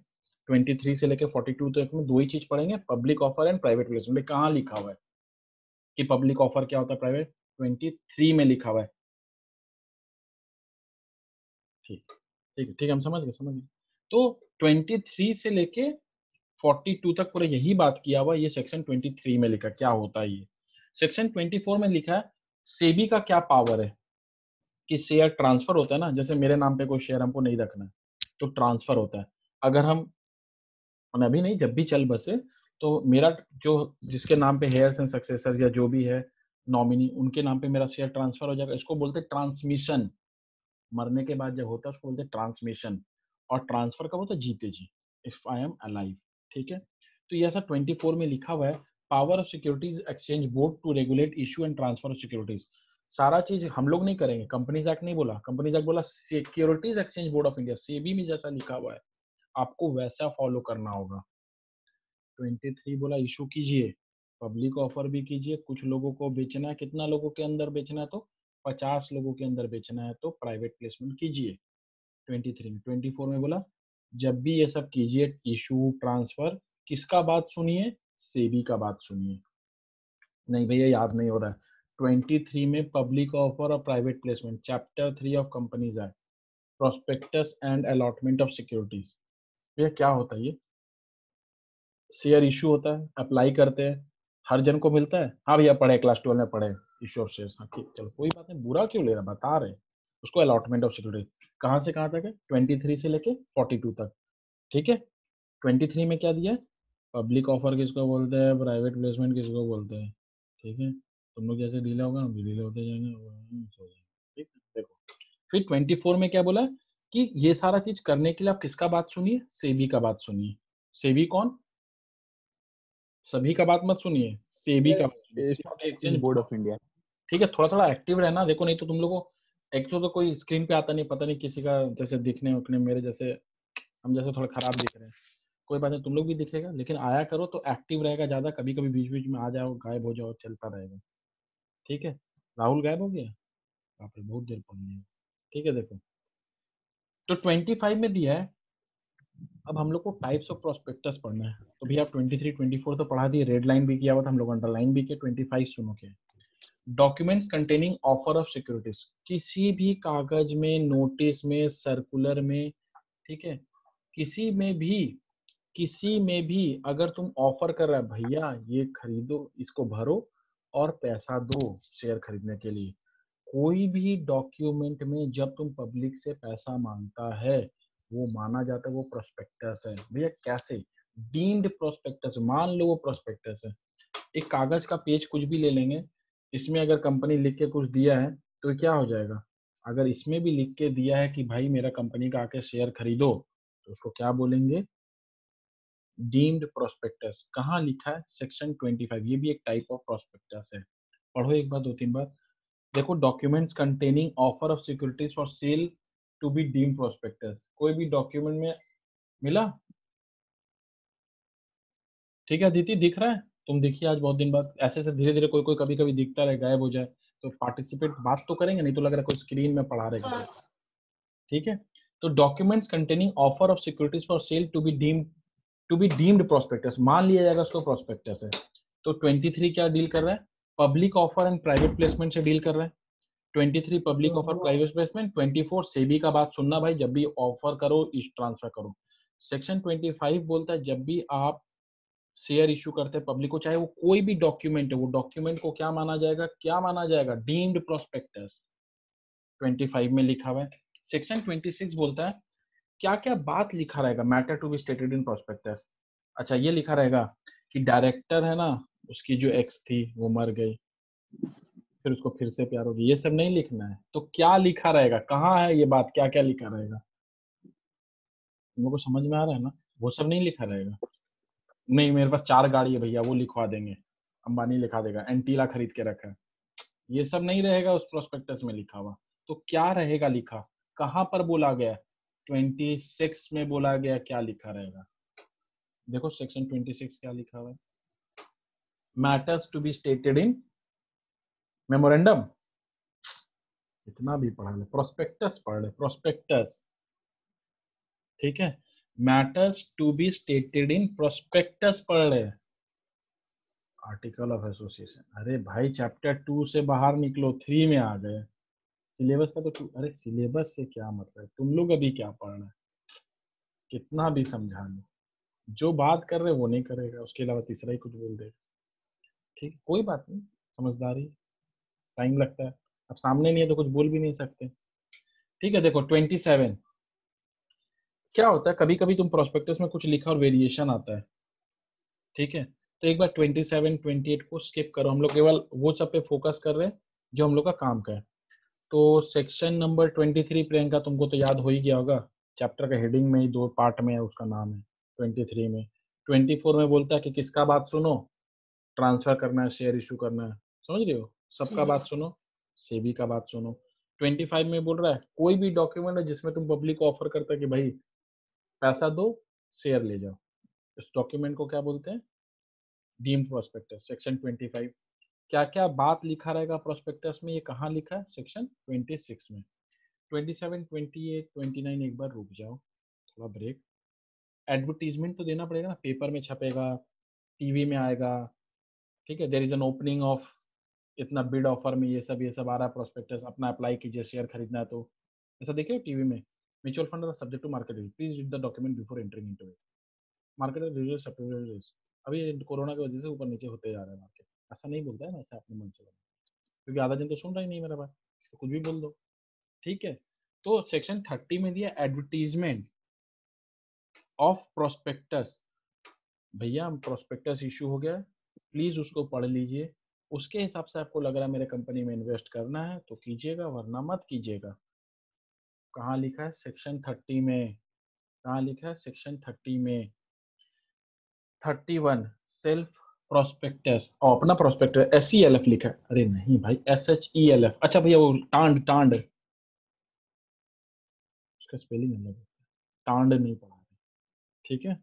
23 से लेकर 42 तक में दो ही चीज पढ़ेंगे, public offer and private placement. कहाँ लिखा हुआ है कि पब्लिक ऑफर क्या होता है, प्राइवेट 23 में लिखा हुआ है। ठीक ठीक है, हम समझ गए। तो 23 से लेके 42 तक पूरा यही बात किया हुआ। ये सेक्शन 23 में लिखा क्या होता है। ये सेक्शन 24 में लिखा है सेबी का क्या पावर है कि शेयर ट्रांसफर होता है ना, जैसे मेरे नाम पे कोई शेयर हमको नहीं रखना है तो ट्रांसफर होता है। अगर हम अभी नहीं, जब भी चल बसे तो मेरा जो जिसके नाम पे हेयर्स एंड सक्सेसर्स या जो भी है नॉमिनी उनके नाम पे मेरा शेयर ट्रांसफर हो जाएगा। इसको बोलते हैं ट्रांसमिशन। मरने के बाद जब होता है उसको बोलते हैं ट्रांसमिशन। और ट्रांसफर कब होता है, जीते जी, इफ आई एम अलाइव। ठीक है, तो ये ऐसा 24 में लिखा हुआ है, power of securities exchange board to regulate issue and transfer of securities. सारा चीज हम लोग नहीं करेंगे, कंपनीज एक्ट नहीं बोला, कंपनीज एक्ट बोला securities exchange board of India, SEBI में जैसा लिखा हुआ है आपको वैसा फॉलो करना होगा। 23 बोला इशू कीजिए, पब्लिक ऑफर भी कीजिए, कुछ लोगों को बेचना है, कितना लोगों के अंदर बेचना है तो 50 लोगों के अंदर बेचना है तो प्राइवेट प्लेसमेंट कीजिए। 23 में 24 में बोला जब भी ये सब कीजिए इशू ट्रांसफर, किसका बात सुनिए, सेबी का बात सुनिए। नहीं भैया याद नहीं हो रहा है। 23 में पब्लिक ऑफर और private placement, chapter 3 of companies act, prospectus and allotment of securities. भैया क्या होता है ये, शेयर इशू होता है, अप्लाई करते हैं, हर जन को मिलता है। हाँ भैया पढ़े, क्लास 12 में पढ़े इशू ऑफ शेयर्स। हाँ ठीक, चलो कोई बात नहीं, बुरा क्यों ले रहा, बता रहे उसको। अलॉटमेंट ऑफ सिक्योरिटी कहाँ से कहाँ तक है, 23 से लेके 42 तक। ठीक है, 23 में क्या दिया है, पब्लिक ऑफर किसको बोलते हैं, प्राइवेट प्लेसमेंट किसको बोलते हैं। ठीक है, तुम लोग जैसे ढीला होगा हम भी ढीले होते जाएंगे, सो जाएंगे। ठीक है, देखो फिर 24 में क्या बोला कि ये सारा चीज करने के लिए आप किसका बात सुनिए, सेबी का बात सुनिए। सेबी कौन, सभी का बात मत सुनिए, सेबी का बात सुनिए, stock exchange exchange board of India. ठीक है, थोड़ा थोड़ा एक्टिव रहना। देखो नहीं तो तुम लोगों को एक तो कोई स्क्रीन पे आता नहीं, पता नहीं किसी का जैसे दिखने उखने मेरे जैसे, हम जैसे थोड़ा खराब दिख रहे हैं। कोई बात नहीं, तुम लोग भी दिखेगा लेकिन आया करो तो एक्टिव रहेगा ज्यादा। कभी कभी बीच बीच में आ जाओ, गायब हो जाओ, चलता रहेगा। ठीक है, राहुल गायब हो गया, बाप रे बहुत देर पड़ गई। ठीक है, देखो तो 25 में दिया है। अब हम लोग को टाइप्स ऑफ प्रोस्पेक्टस पढ़ना है। तो भैया आप 23 24 तो पढ़ा दिए, रेड लाइन भी किया हुआ था हम लोग, अंडरलाइन भी किया। 25 सुनो क्या, documents containing offer of securities. किसी भी कागज में, नोटिस में, सर्कुलर में, ठीक है, किसी में भी अगर तुम ऑफर कर रहा है भैया ये खरीदो, इसको भरो और पैसा दो शेयर खरीदने के लिए, कोई भी डॉक्यूमेंट में जब तुम पब्लिक से पैसा मांगता है वो माना जाता है वो प्रोस्पेक्टस है। भैया कैसे, डीम्ड प्रोस्पेक्टस। मान लो वो प्रोस्पेक्टस है, एक कागज का पेज कुछ भी ले लेंगे, इसमें अगर कंपनी लिख के कुछ दिया है तो क्या हो जाएगा, अगर इसमें भी लिख के दिया है कि भाई मेरा कंपनी का आके शेयर खरीदो तो उसको क्या बोलेंगे, डीम्ड प्रोस्पेक्टस। कहाँ लिखा है, सेक्शन 25। ये भी एक टाइप ऑफ प्रोस्पेक्टस है। पढ़ो एक बार, 2-3 बार। देखो documents containing offer of securities for sale to be deemed prospectus, कोई भी डॉक्यूमेंट में मिला? ठीक है दीदी, दिख रहा है? तुम दिखिए आज बहुत दिन बाद, ऐसे से धीरे धीरे कोई कोई कभी कभी दिखता रहे, गायब हो जाए तो पार्टिसिपेट बात तो करेंगे, नहीं तो लग रहा है कोई स्क्रीन में पढ़ा रहे हैं। ठीक है, तो documents containing offer of securities for sale to be deemed prospectus, मान लिया जाएगा उसको प्रोस्पेक्टस है। तो 23 क्या डील कर रहा है? Public offer and private placement से डील कर रहा है। 23 public offer private placement, 24 SEBI का बात सुनना भाई, जब भी ऑफर करो इस ट्रांसफर करो। सेक्शन 25 बोलता है जब भी आप शेयर इशू करते हैं पब्लिक को, चाहे वो कोई भी डॉक्यूमेंट है, वो डॉक्यूमेंट को क्या माना जाएगा? क्या माना जाएगा? डीम्ड प्रोस्पेक्टस 25 में लिखा हुआ है। सेक्शन 26 बोलता है क्या क्या बात लिखा रहेगा? Matter to be stated in prospectus. अच्छा ये लिखा रहेगा कि डायरेक्टर है ना, उसकी जो एक्स थी वो मर गई, फिर उसको फिर से प्यार होगी, ये सब नहीं लिखना है। तो क्या लिखा रहेगा? कहाँ है ये बात? क्या क्या लिखा रहेगा? तुम लोग को समझ में आ रहा है ना? वो सब नहीं लिखा रहेगा। नहीं मेरे पास 4 गाड़ी है भैया, वो लिखवा देंगे, अंबानी लिखा देगा, एंटीला खरीद के रखा है, ये सब नहीं रहेगा उस प्रोस्पेक्टस में लिखा हुआ। तो क्या रहेगा लिखा? कहाँ पर बोला गया? 26 में बोला गया, क्या लिखा रहेगा? देखो सेक्शन 26 क्या लिखा हुआ है? Matters to be stated in memorandum. इतना भी पढ़ा ले, प्रोस्पेक्टस पढ़ ले, प्रोस्पेक्टस। ठीक है, matters to be stated in prospectus पढ़ ले। आर्टिकल ऑफ एसोसिएशन, अरे भाई चैप्टर 2 से बाहर निकलो, 3 में आ गए। सिलेबस का तो अरे सिलेबस से क्या मतलब, तुम लोग अभी क्या पढ़ रहे हैं? कितना भी समझा लो, जो बात कर रहे वो नहीं करेगा, उसके अलावा तीसरा ही कुछ बोल देगा। ठीक, कोई बात नहीं, समझदारी, टाइम लगता है, अब सामने नहीं है तो कुछ बोल भी नहीं सकते। ठीक है, देखो 27 क्या होता है, कभी कभी तुम प्रोस्पेक्टस में कुछ लिखा और वेरिएशन आता है। ठीक है, तो एक बार 27 28 को स्किप करो, हम लोग केवल वो सब पे फोकस कर रहे हैं जो हम लोग का काम का है। तो सेक्शन नंबर 23 प्रियंका तुमको तो याद हो ही गया होगा, चैप्टर का हेडिंग में ही 2 पार्ट में है, उसका नाम है 23 में। 24 में बोलता है कि किसका बात सुनो? ट्रांसफर करना है, शेयर इशू करना है, समझ रहे हो? सबका बात सुनो, सेबी का बात सुनो। 25 में बोल रहा है कोई भी डॉक्यूमेंट है जिसमें तुम पब्लिक ऑफर करता है कि भाई पैसा दो शेयर ले जाओ, इस डॉक्यूमेंट को क्या बोलते हैं? Deemed prospectus. सेक्शन 25 क्या क्या बात लिखा रहेगा प्रोस्पेक्टस में, ये कहाँ लिखा है? सेक्शन 26 में। 27 28 29 एक बार रुक जाओ, थोड़ा ब्रेक। एडवर्टीजमेंट तो देना पड़ेगा ना, पेपर में छपेगा, टीवी में आएगा। ठीक है, there is an opening of इतना बिड ऑफर में, ये सब आ रहा है प्रोस्पेक्टस, अपना अप्लाई कीजिए, शेयर खरीदना है तो। ऐसा देखिए टीवी में, म्यूचुअल फंड और subject to market review, please read the document before entering into it. Market review supplementary, अभी कोरोना की वजह से ऊपर नीचे होते जा रहा है मार्केट, ऐसा नहीं बोलता है ना, ऐसा अपने मन से बोलता है, क्योंकि आधा दिन तो सुन रहा ही नहीं मेरा बात, तो कुछ भी बोल दो। ठीक है, तो सेक्शन 30 में दिया एडवर्टीजमेंट ऑफ प्रोस्पेक्टस। भैया प्रोस्पेक्टस इशू हो गया, प्लीज उसको पढ़ लीजिए, उसके हिसाब से आपको लग रहा है मेरे कंपनी में इन्वेस्ट करना है तो कीजिएगा, वरना मत कीजिएगा। कहाँ लिखा है? सेक्शन 30 में। कहाँ लिखा है? सेक्शन 30 में। 31 सेल्फ प्रोस्पेक्टस, और अपना प्रोस्पेक्टस SELF लिखा है, अरे नहीं भाई SHELF। अच्छा भैया वो टांड टांड, उसका स्पेलिंग अलग है, टांड नहीं पढ़ा है। ठीक है,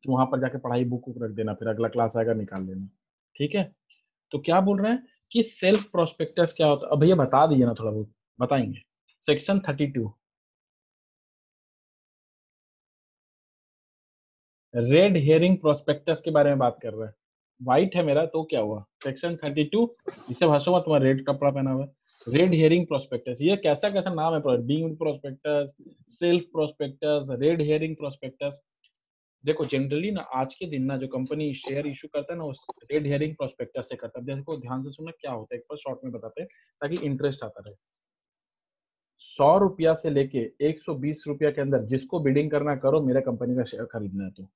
तो वहां पर जाके पढ़ाई बुक रख देना, फिर अगला क्लास आएगा निकाल लेना। ठीक है, तो क्या बोल रहे हैं कि सेल्फ प्रोस्पेक्टस क्या होता है? अब भैया बता दीजिए ना, थोड़ा बहुत बताएंगे। सेक्शन 32 रेड हेयरिंग प्रोस्पेक्टस के बारे में बात कर रहे हैं। व्हाइट है मेरा तो क्या हुआ? सेक्शन 32, इससे हंसो मत, तुम्हारा रेड कपड़ा पहना हुआ है। रेड हेयरिंग प्रोस्पेक्टस, ये कैसा कैसा नाम है? Deemed prospectus, self prospectus, red hearing prospectus. देखो जनरली ना आज के दिन ना जो कंपनी शेयर इशू करता है ना, उस रेड हेयरिंग प्रोस्पेक्टस से करता है। देखो ध्यान से सुनना क्या होता है, एक बार शॉर्ट में बताते हैं ताकि इंटरेस्ट आता रहे। 100 रुपया से लेके 120 रुपया के अंदर जिसको बिडिंग करना करो, मेरे कंपनी का शेयर खरीदना है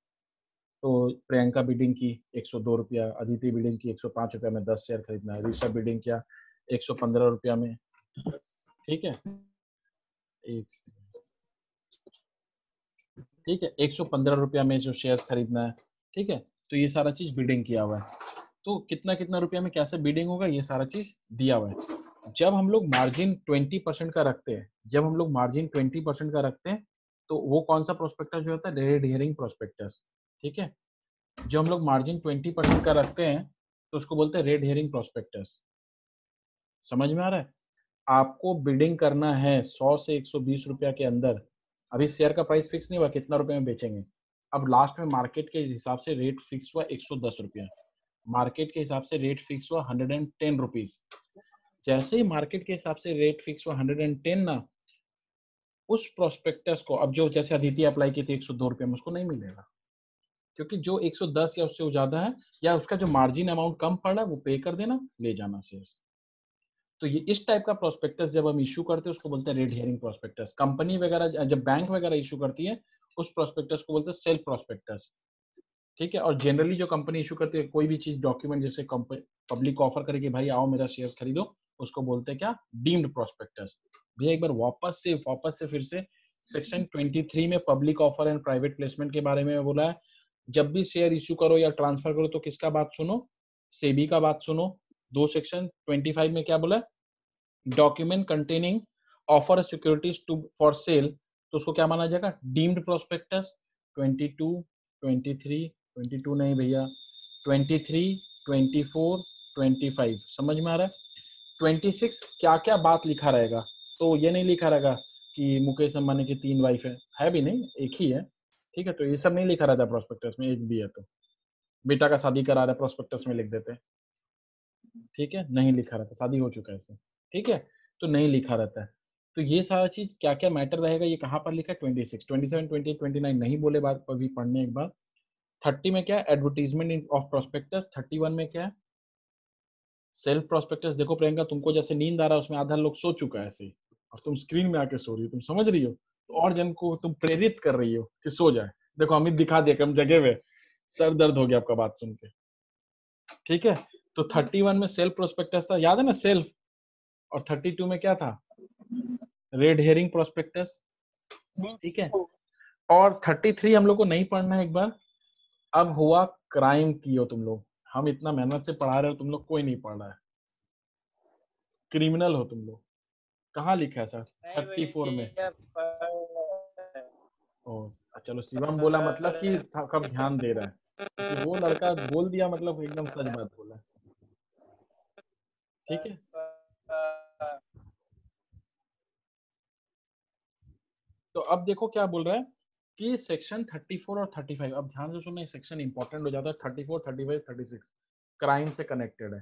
तो प्रियंका बिडिंग की 102 रुपया, अदिति बिडिंग की 105 रुपया में 10 शेयर खरीदना है, ऋषभ बिडिंग किया 115 रुपया में। ठीक है, ठीक है 115 रुपया में जो शेयर्स खरीदना है। ठीक है, तो ये सारा चीज बिडिंग किया हुआ है, तो कितना कितना रुपया में कैसे बिडिंग होगा ये सारा चीज दिया हुआ है। जब हम लोग मार्जिन 20% का रखते हैं, जब हम लोग मार्जिन 20% का रखते हैं, तो वो कौन सा प्रोस्पेक्टस जो होता है, रेड हेयरिंग प्रोस्पेक्टस। ठीक है, जो हम लोग मार्जिन 20% का रखते हैं तो उसको बोलते हैं रेड हेयरिंग प्रोस्पेक्टस। समझ में आ रहा है? आपको बिडिंग करना है 100 से 120 रुपया के अंदर। अभी शेयर का प्राइस फिक्स नहीं हुआ कितना रुपए में बेचेंगे। अब लास्ट में मार्केट के हिसाब से रेट फिक्स हुआ 110 रुपया, मार्केट के हिसाब से रेट फिक्स हुआ 110 रुपीज। जैसे ही मार्केट के हिसाब से रेट फिक्स हुआ 110 ना, उस प्रोस्पेक्टस को अब जो जैसे अदिति अप्लाई की थी 102 रुपये में, उसको नहीं मिलेगा, क्योंकि जो 110 या उससे ज्यादा है या उसका जो मार्जिन अमाउंट कम पड़ रहा है वो पे कर देना, ले जाना शेयर्स। तो ये इस टाइप का प्रोस्पेक्टस जब हम इशू करते हैं उसको बोलते हैं रेड हेयरिंग प्रोस्पेक्टस। कंपनी वगैरह जब बैंक वगैरह इशू करती है उस प्रोस्पेक्टस को बोलते हैं सेल्फ प्रोस्पेक्टस। ठीक है, और जनरली जो कंपनी इशू करती है कोई भी चीज डॉक्यूमेंट जैसे पब्लिक ऑफर करे कि भाई आओ मेरा शेयर्स खरीदो, उसको बोलते हैं क्या, डीम्ड प्रोस्पेक्टस। भैया एक बार वापस से फिर से सेक्शन 23 में public offer and private placement के बारे में बोला है। जब भी शेयर इशू करो या ट्रांसफर करो तो किसका बात सुनो, सेबी का बात सुनो। दो सेक्शन 25 में क्या बोला, document containing offer securities to for sale, तो उसको क्या माना जाएगा, डीम्ड प्रोस्पेक्टस। 22, 23, 22 नहीं भैया, 23, 24, 25 समझ में आ रहा है। 26 क्या क्या बात लिखा रहेगा, तो ये नहीं लिखा रहेगा कि मुकेश अंबानी की 3 वाइफ है भी नहीं, एक ही है। ठीक है, तो ये सब नहीं लिखा रहता प्रोस्पेक्टस में, एक भी है तो बेटा का शादी करा रहा है प्रोस्पेक्टस में लिख देते हैं। ठीक है, नहीं लिखा रहता, शादी हो चुका है इसे। ठीक है, तो नहीं लिखा रहता है। तो ये सारा चीज क्या क्या मैटर रहेगा, ये कहाँ पर लिखा है, 26, 27, 28, 29 नहीं बोले बात अभी पढ़ने एक बार। 30 में क्या है, एडवर्टीजमेंट ऑफ प्रोस्पेक्टस। 31 में क्या है, सेल्फ प्रोस्पेक्टस। देखो प्रियंका, तुमको जैसे नींद आ रहा है उसमें आधा लोग सो चुका है ऐसे, और तुम स्क्रीन में आके सो रही हो, तुम समझ रही हो, तो और जन को तुम प्रेरित कर रही हो कि सो जाए। देखो अमित दिखा दिया कि हम जगे हुए, सर दर्द हो गया आपका बात सुन के। ठीक है, तो 31 में सेल्फ प्रोस्पेक्टस था, याद है ना सेल्फ, और 32 में क्या था, रेड हेयरिंग प्रोस्पेक्टस। ठीक है, और 33 हम लोग को नहीं पढ़ना है एक बार। अब हुआ क्राइम कियो तुम लोग, हम इतना मेहनत से पढ़ा रहे हो, तुम लोग कोई नहीं पढ़ रहा है, क्रिमिनल हो तुम लोग। कहाँ लिखा है सर, 34 में। ओ चलो, शिवम बोला मतलब कि कब ध्यान दे रहा है, क्योंकि वो लड़का बोल दिया मतलब एकदम सच बात बोला। ठीक है, तो अब देखो क्या बोल रहा है कि सेक्शन 34 और 35, अब ध्यान से सुनना, सेक्शन इंपॉर्टेंट हो जाता है। 34, 35, 36 क्राइम से कनेक्टेड है।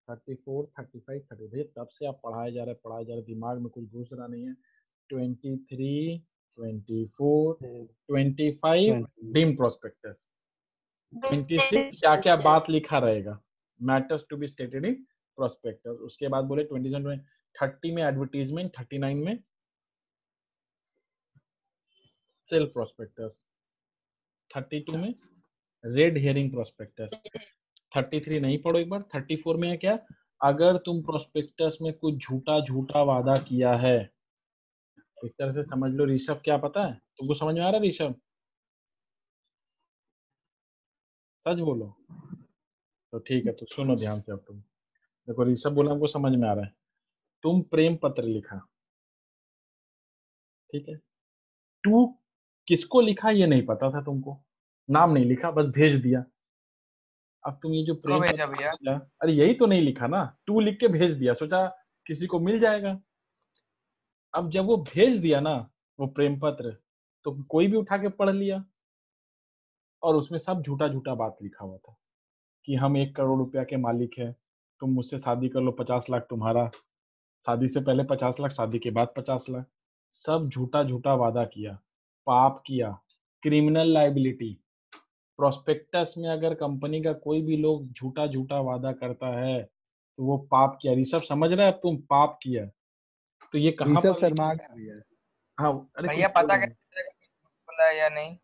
34, 35, 30 भैया तब से आप पढ़ाए जा रहे, दिमाग में कुछ घुस रहा नहीं है। 23, 24, 25 डीम प्रोस्पेक्टस। 26 क्या क्या बात लिखा रहेगा, matters to be stated in prospectus. उसके बाद बोले 27 में, 30 में एडवर्टीजमेंट, 39 में सेल्फ प्रोस्पेक्टस, 32 में रेड हेयरिंग प्रोस्पेक्टस। 33 नहीं पढ़ो एक बार। 34 में है क्या, अगर तुम प्रोस्पेक्टस में कुछ झूठा वादा किया है, एक तरह से समझ लो ऋषभ, क्या पता है तुमको, समझ में आ रहा है ऋषभ, सच बोलो तो ठीक है, तो सुनो ध्यान से। अब तुम देखो, ऋषभ बोला हमको समझ में आ रहा है, तुम प्रेम पत्र लिखा, ठीक है, टू किसको लिखा ये नहीं पता था तुमको, नाम नहीं लिखा, बस भेज दिया। अब तुम ये जो प्रेम भेजा पत्र भैया? भेजा, अरे यही तो नहीं लिखा ना, टू लिख के भेज दिया, सोचा किसी को मिल जाएगा। अब जब वो भेज दिया ना वो प्रेम पत्र, तो कोई भी उठा के पढ़ लिया, और उसमें सब झूठा बात लिखा हुआ था कि हम 1 करोड़ रुपया के मालिक है, तुम मुझसे शादी कर लो, 50 लाख तुम्हारा, शादी से पहले 50 लाख, शादी के बाद 50 लाख, सब झूठा वादा किया, पाप किया, क्रिमिनल लाइबिलिटी। प्रोस्पेक्टस में अगर कंपनी का कोई भी लोग झूठा वादा करता है तो वो पाप किया। ऋषभ समझ रहे हैं, अब तुम पाप किया, तो ये कहाँ ऋषभ पर शर्मा गया भैया। हाँ, अरे भैया कुछ बोल पता रहे हैं। कैसे बोला या नहीं?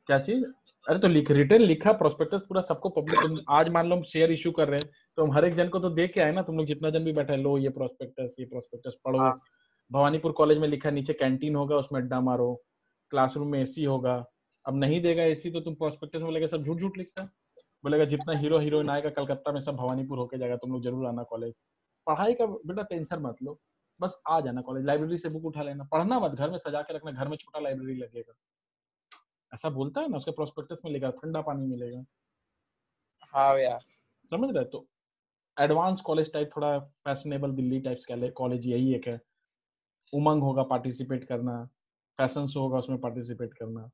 क्या चीज, अरे तो रिटर्न लिखा प्रोस्पेक्टस पूरा सबको पब्लिक। तुम आज मान लो हम शेयर इशू कर रहे हैं तो हम हर एक जन को तो दे के आए ना, तुम लोग जितना जन भी बैठा है, लो ये प्रोस्पेक्टस पढ़ो। हाँ। भवानीपुर कॉलेज में लिखा, नीचे कैंटीन होगा उसमें अड्डा मारो, क्लासरूम में एसी होगा। अब नहीं देगा एसी तो तुम प्रोस्पेक्टस में बोलेगा सब झूठ लिखता है, बोलेगा जितना हीरो हीरोइन आएगा कलकत्ता में सब भवानीपुर होके जाएगा, तुम लोग जरूर आना कॉलेज। पढ़ाई का बेटा टेंशन मत लो, बस आ जाना कॉलेज, लाइब्रेरी से बुक उठा लेना, पढ़ना मत, घर में सजा के रखना, घर में छोटा लाइब्रेरी लगेगा, ऐसा बोलता है ना, उसके प्रोस्पेक्टस में लिखा ठंडा पानी मिलेगा, हाँ भैया। समझ रहे? तो एडवांस कॉलेज टाइप, थोड़ा फैशनेबल दिल्ली टाइप कॉलेज यही एक है। उमंग होगा पार्टिसिपेट करना, फैशन शो होगा उसमें पार्टिसिपेट करना,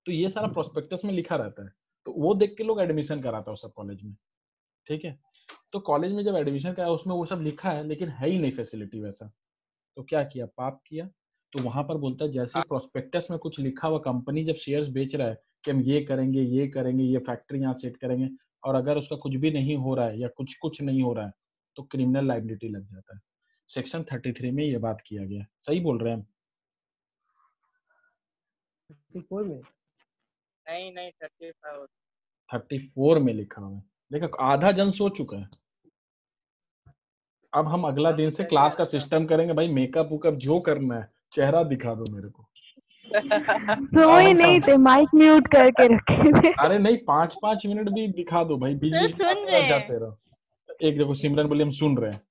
तो ये सारा प्रोस्पेक्टस में लिखा रहता है, तो वो देख के लोग एडमिशन कराता है उस सब कॉलेज में, ठीक है। तो कॉलेज में जब एडमिशन कराया उसमें वो सब लिखा है, लेकिन है ही नहीं फैसिलिटी वैसा, तो क्या किया, पाप किया। तो वहां पर बोलता है जैसे प्रोस्पेक्टस में कुछ लिखा हुआ, कंपनी जब शेयर्स बेच रहा है कि हम ये करेंगे, ये फैक्ट्री यहाँ सेट करेंगे, और अगर उसका कुछ भी नहीं हो रहा है या कुछ नहीं हो रहा है, तो क्रिमिनल लाइबिलिटी लग जाता है। सेक्शन 33 में ये बात किया गया, सही बोल रहे हैं हम? 34 में नहीं नहीं 35। 34 में लिखा हुआ है, देखो आधा जन सो चुका है। अब हम अगला दिन से क्लास का सिस्टम करेंगे भाई, मेकअप वुकअप जो करना है, चेहरा दिखा दो मेरे को। सोए नहीं थे, माइक म्यूट करके रखे थे। अरे नहीं, 5-5 मिनट भी दिखा दो भाई, बीच बीच में आते रहो, जाते रहो। एक देखो सिमरन बोली हम सुन रहे हैं,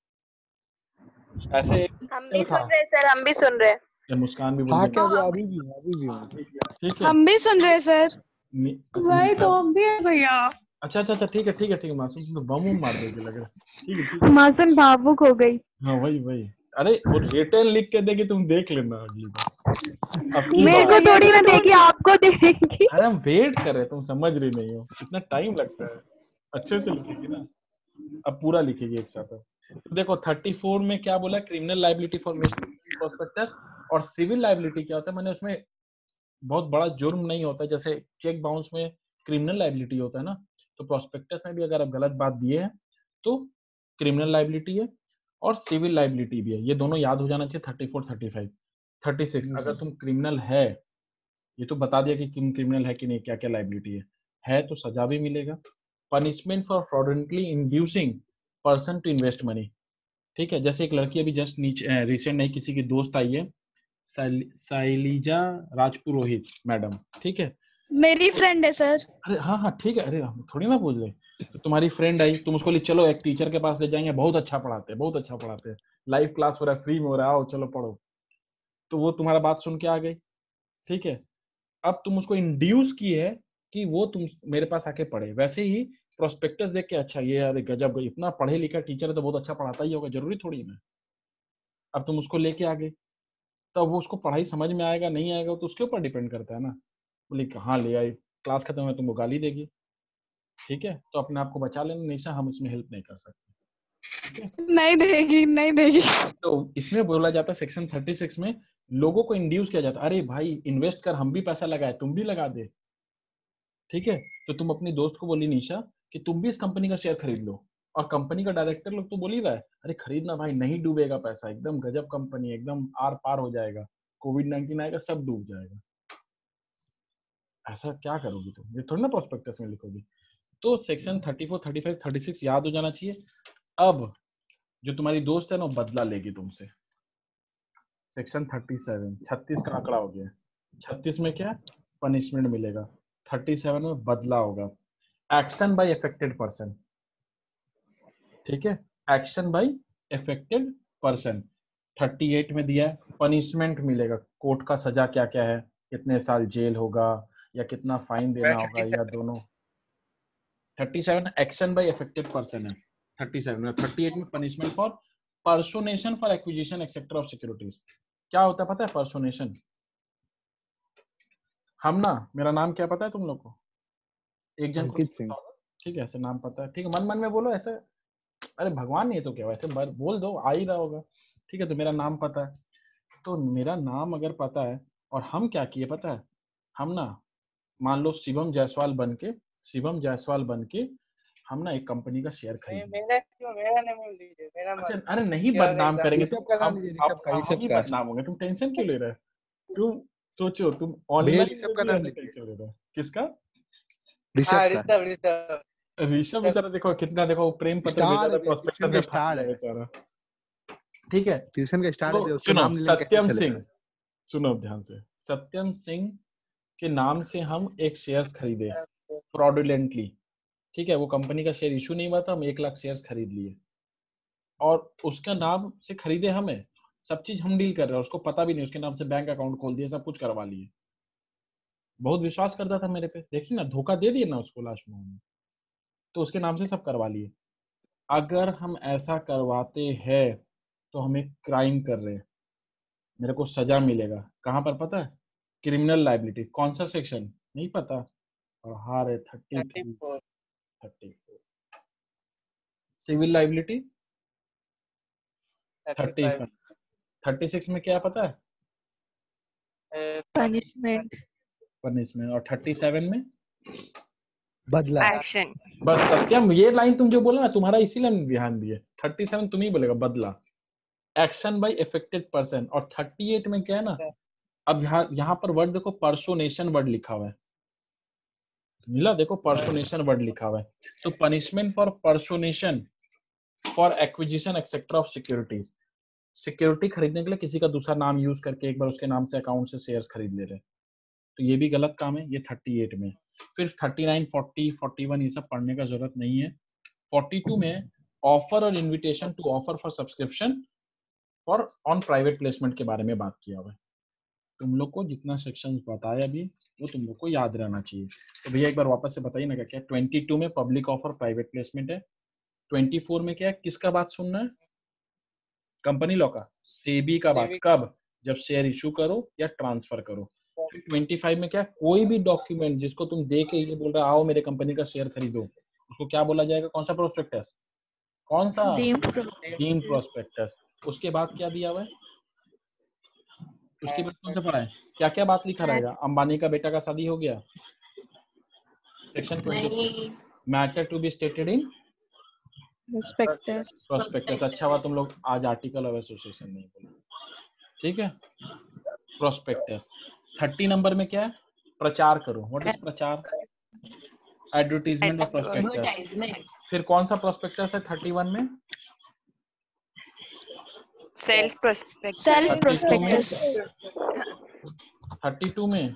ऐसे हम भी सुन रहे हैं सर, हम भी सुन रहे हैं। ये मुस्कान भी हाँ बोल क्या अभी भी हूँ। ठीक है। हम भी सुन रहे हैं सर। वही तो हम भी है भैया। अच्छा, ठीक है मासूम, तुम तो बम उम मार दोगे लग रहा है। ठीक है। मासूम भावुक हो गई। हाँ वही, अरे वो रिटर्न लिख के देगी, तुम देख लेना अगली बार। अब की मेरे को बार थोड़ी ना देगी, आपको देगी। अरे हम वेट कर रहे हैं, तुम समझ रही नहीं हो, इतना टाइम लगता है, अच्छे से लिखेगी ना, अब पूरा लिखेगी एक साथ। तो देखो 34 में क्या बोला, criminal liability for misuse prospectus. और सिविल लाइबिलिटी क्या होता है, मैंने उसमें बहुत बड़ा जुर्म नहीं होता, जैसे चेक बाउंस में क्रिमिनल लाइबिलिटी होता है ना, तो प्रोस्पेक्टस में भी अगर आप गलत बात दिए हैं तो क्रिमिनल लाइबिलिटी है और सिविल लाइबिलिटी भी है, ये दोनों याद हो जाना चाहिए। 34, 35, 36 अगर तुम क्रिमिनल है, ये तो बता दिया कि तुम क्रिमिनल है कि नहीं, क्या क्या लाइबिलिटी है तो सजा भी मिलेगा। Punishment for fraudulently inducing person to invest money, ठीक है। जैसे एक लड़की अभी जस्ट नीचे रिसेंट नहीं, किसी की दोस्त आई है, साइलिजा राजपुरोहित मैडम, ठीक है। मेरी फ्रेंड है सर। अरे हाँ ठीक है, अरे हम थोड़ी ना बोल रहे, तो तुम्हारी फ्रेंड आई, तुम उसको ले चलो एक टीचर के पास ले जाएंगे, बहुत अच्छा पढ़ाते हैं, लाइव क्लास हो रहा है, फ्री में हो रहा है, आओ चलो पढ़ो। तो वो तुम्हारा बात सुन के आ गई, ठीक है। अब तुम उसको इंड्यूस की है कि वो तुम मेरे पास आके पढ़े, वैसे ही प्रोस्पेक्टस देख के अच्छा ये यार गजब, इतना पढ़े लिखा टीचर है तो बहुत अच्छा पढ़ाता ही होगा, जरूरी थोड़ी ना। अब तुम उसको लेके आ गए, तब वो उसको पढ़ाई समझ में आएगा नहीं आएगा तो उसके ऊपर डिपेंड करता है ना। बोले कहाँ ले आई, क्लास खत्म है तुमको गाली देगी, ठीक है। तो अपने आप को बचा लेना, निशा हम इसमें हेल्प नहीं कर सकते, ठीक है। नहीं देगी। तो इसमें बोला जाता है सेक्शन 36 में लोगों को इंड्यूस किया जाता है, अरे भाई इन्वेस्ट कर, हम भी पैसा लगाए, तुम भी लगा दे, ठीक है। तो तुम अपनी दोस्त को बोली निशा कि तुम भी इस कंपनी का शेयर खरीद लो, और कंपनी का डायरेक्टर लोग तो बोल ही रहा है अरे खरीदना भाई, नहीं डूबेगा पैसा, एकदम गजब कंपनी, एकदम आर पार हो जाएगा, कोविड-19 आएगा सब डूब जाएगा। ऐसा क्या करोगी तुम, ये थोड़ी ना प्रोस्पेक्टस में लिखोगी। तो सेक्शन 34, 35, 36 याद हो जाना चाहिए। अब जो तुम्हारी दोस्त है ना बदला लेगी तुमसे। सेक्शन 37, 36 का आंकड़ा हो गया, 36 में क्या पनिशमेंट मिलेगा, 37 में बदला होगा, एक्शन बाय अफेक्टेड पर्सन, ठीक है। एक्शन बाय अफेक्टेड पर्सन 38 में दिया है, पनिशमेंट मिलेगा, कोर्ट का सजा क्या क्या है, कितने साल जेल होगा या कितना फाइन देना होगा या दोनों। 37 एक्शन बाय अफेक्टेड पर्सन है, 37 में। 38 में punishment for personation for acquisition etcetera of securities. क्या होता है पता है पर्सोनेशन? हम ना, मेरा नाम क्या पता है तुम लोग को? एक जन को, अंकित सिंह। ठीक है, ऐसे नाम पता है, ठीक है, मन मन में बोलो ऐसे, अरे भगवान नहीं तो क्या, वैसे बोल दो, आ ही रहा होगा, ठीक है। तो मेरा नाम पता है, तो मेरा नाम अगर पता है और हम क्या किए पता है, हम ना मान लो शिवम जायसवाल बन के हम ना एक कंपनी का शेयर खरीद, मेरा क्यों, मेरा नाम लीजिए, मेरा अच्छा अरे नहीं बदनाम करेंगे तो हम ही का बदनाम होंगे, तुम टेंशन क्यों ले रहे हो? तुम सोचो, तुम भैया ऑनलाइन ऋषभ का नाम लीजिए। टेंशन ले रहे हो, किसका? ऋषभ का। ऋषभ बेचारा देखो कितना, देखो प्रेम पत्र भेजा स्टार था, है, प्रोस्पेक्टस ट्यूशन में का फंस स्टार गया है, बेचारा, ठीक है। ट्यूशन का स्टार है, तो उसका सुनो, नाम लेने कैसे सत्यम चलेगा? सिंह, सुनो ध्यान से, सत्यम सिंह के नाम से हम एक शेयर्स खरीदे फ्रॉडुलेंटली, ठीक है। वो कंपनी का शेयर इशू नहीं हुआ था, हम 1 लाख शेयर्स खरीद लिए, और उसका नाम से खरीदे हमें, सब चीज हम डील कर रहे हैं, उसको पता भी नहीं, उसके नाम से बैंक अकाउंट खोल दिया, सब कुछ करवा लिए, बहुत विश्वास करता था मेरे पे, देखिए ना धोखा दे दिया ना उसको लास्ट में, तो उसके नाम से सब करवा लिए। अगर हम ऐसा करवाते हैं तो हमें क्राइम कर रहे हैं, मेरे को सजा मिलेगा। कहाँ पर पता है? Criminal liability. कौन सा सेक्शन नहीं पता? और हार है 33, 34 34। सिविल लाइबिलिटी 35 35, 36 में क्या पता है? punishment, punishment. और 37 में बदला। action, बस सत्यम, ये लाइन तुम जो बोला ना, तुम्हारा इसीलिए हम ध्यान दिए। 37 तुम ही बोलेगा, बदला, एक्शन बाय अफेक्टेड पर्सन। और 38 में क्या है ना, अब यहाँ पर वर्ड देखो, पर्सोनेशन वर्ड लिखा हुआ है, मिला? देखो पर्सोनेशन वर्ड लिखा हुआ है, तो punishment for personation for acquisition etcetera of securities. Security खरीदने के लिए किसी का दूसरा नाम यूज करके एक बार उसके नाम से अकाउंट से शेयर्स खरीद ले रहे, तो ये भी गलत काम है। ये 38 में। फिर 39, 40, 41 ये सब पढ़ने का जरूरत नहीं है। 42 में ऑफर और invitation to offer for subscription for on private placement के बारे में बात किया हुआ है। तुम लोग को जितना सेक्शंस बताया अभी वो तुम लोग को याद रहना चाहिए। तो भैया एक बार वापस से बताइए ना, क्या क्या 22 में पब्लिक ऑफर प्राइवेट प्लेसमेंट है, 24 में क्या है, किसका बात सुनना है? कंपनी लॉ का, सेबी का बात, सेबी। कब? जब शेयर इशू करो या ट्रांसफर करो। फिर 25 में क्या है, कोई भी डॉक्यूमेंट जिसको तुम दे के ये बोल रहे आओ मेरे कंपनी का शेयर खरीदो, उसको क्या बोला जाएगा? कौन सा प्रोस्पेक्टस? कौन सा? Deemed prospectus. उसके बाद क्या दिया हुआ है? उसके बाद कौन सा पढ़ा है? क्या क्या बात लिखा रहेगा? अंबानी का बेटा का शादी हो गया, section 26, matter to be stated in prospectus. अच्छा हुआ तुम लोग आज आर्टिकल ऑफ एसोसिएशन नहीं बोला, ठीक है? प्रोस्पेक्टस। 30 नंबर में क्या है? प्रचार करो। व्हाट इज प्रचार? Advertisement of prospectus. फिर कौन सा प्रोस्पेक्टस है 31 में? self prospectus, सेल्फ प्रोस्पेक्टस, 32 में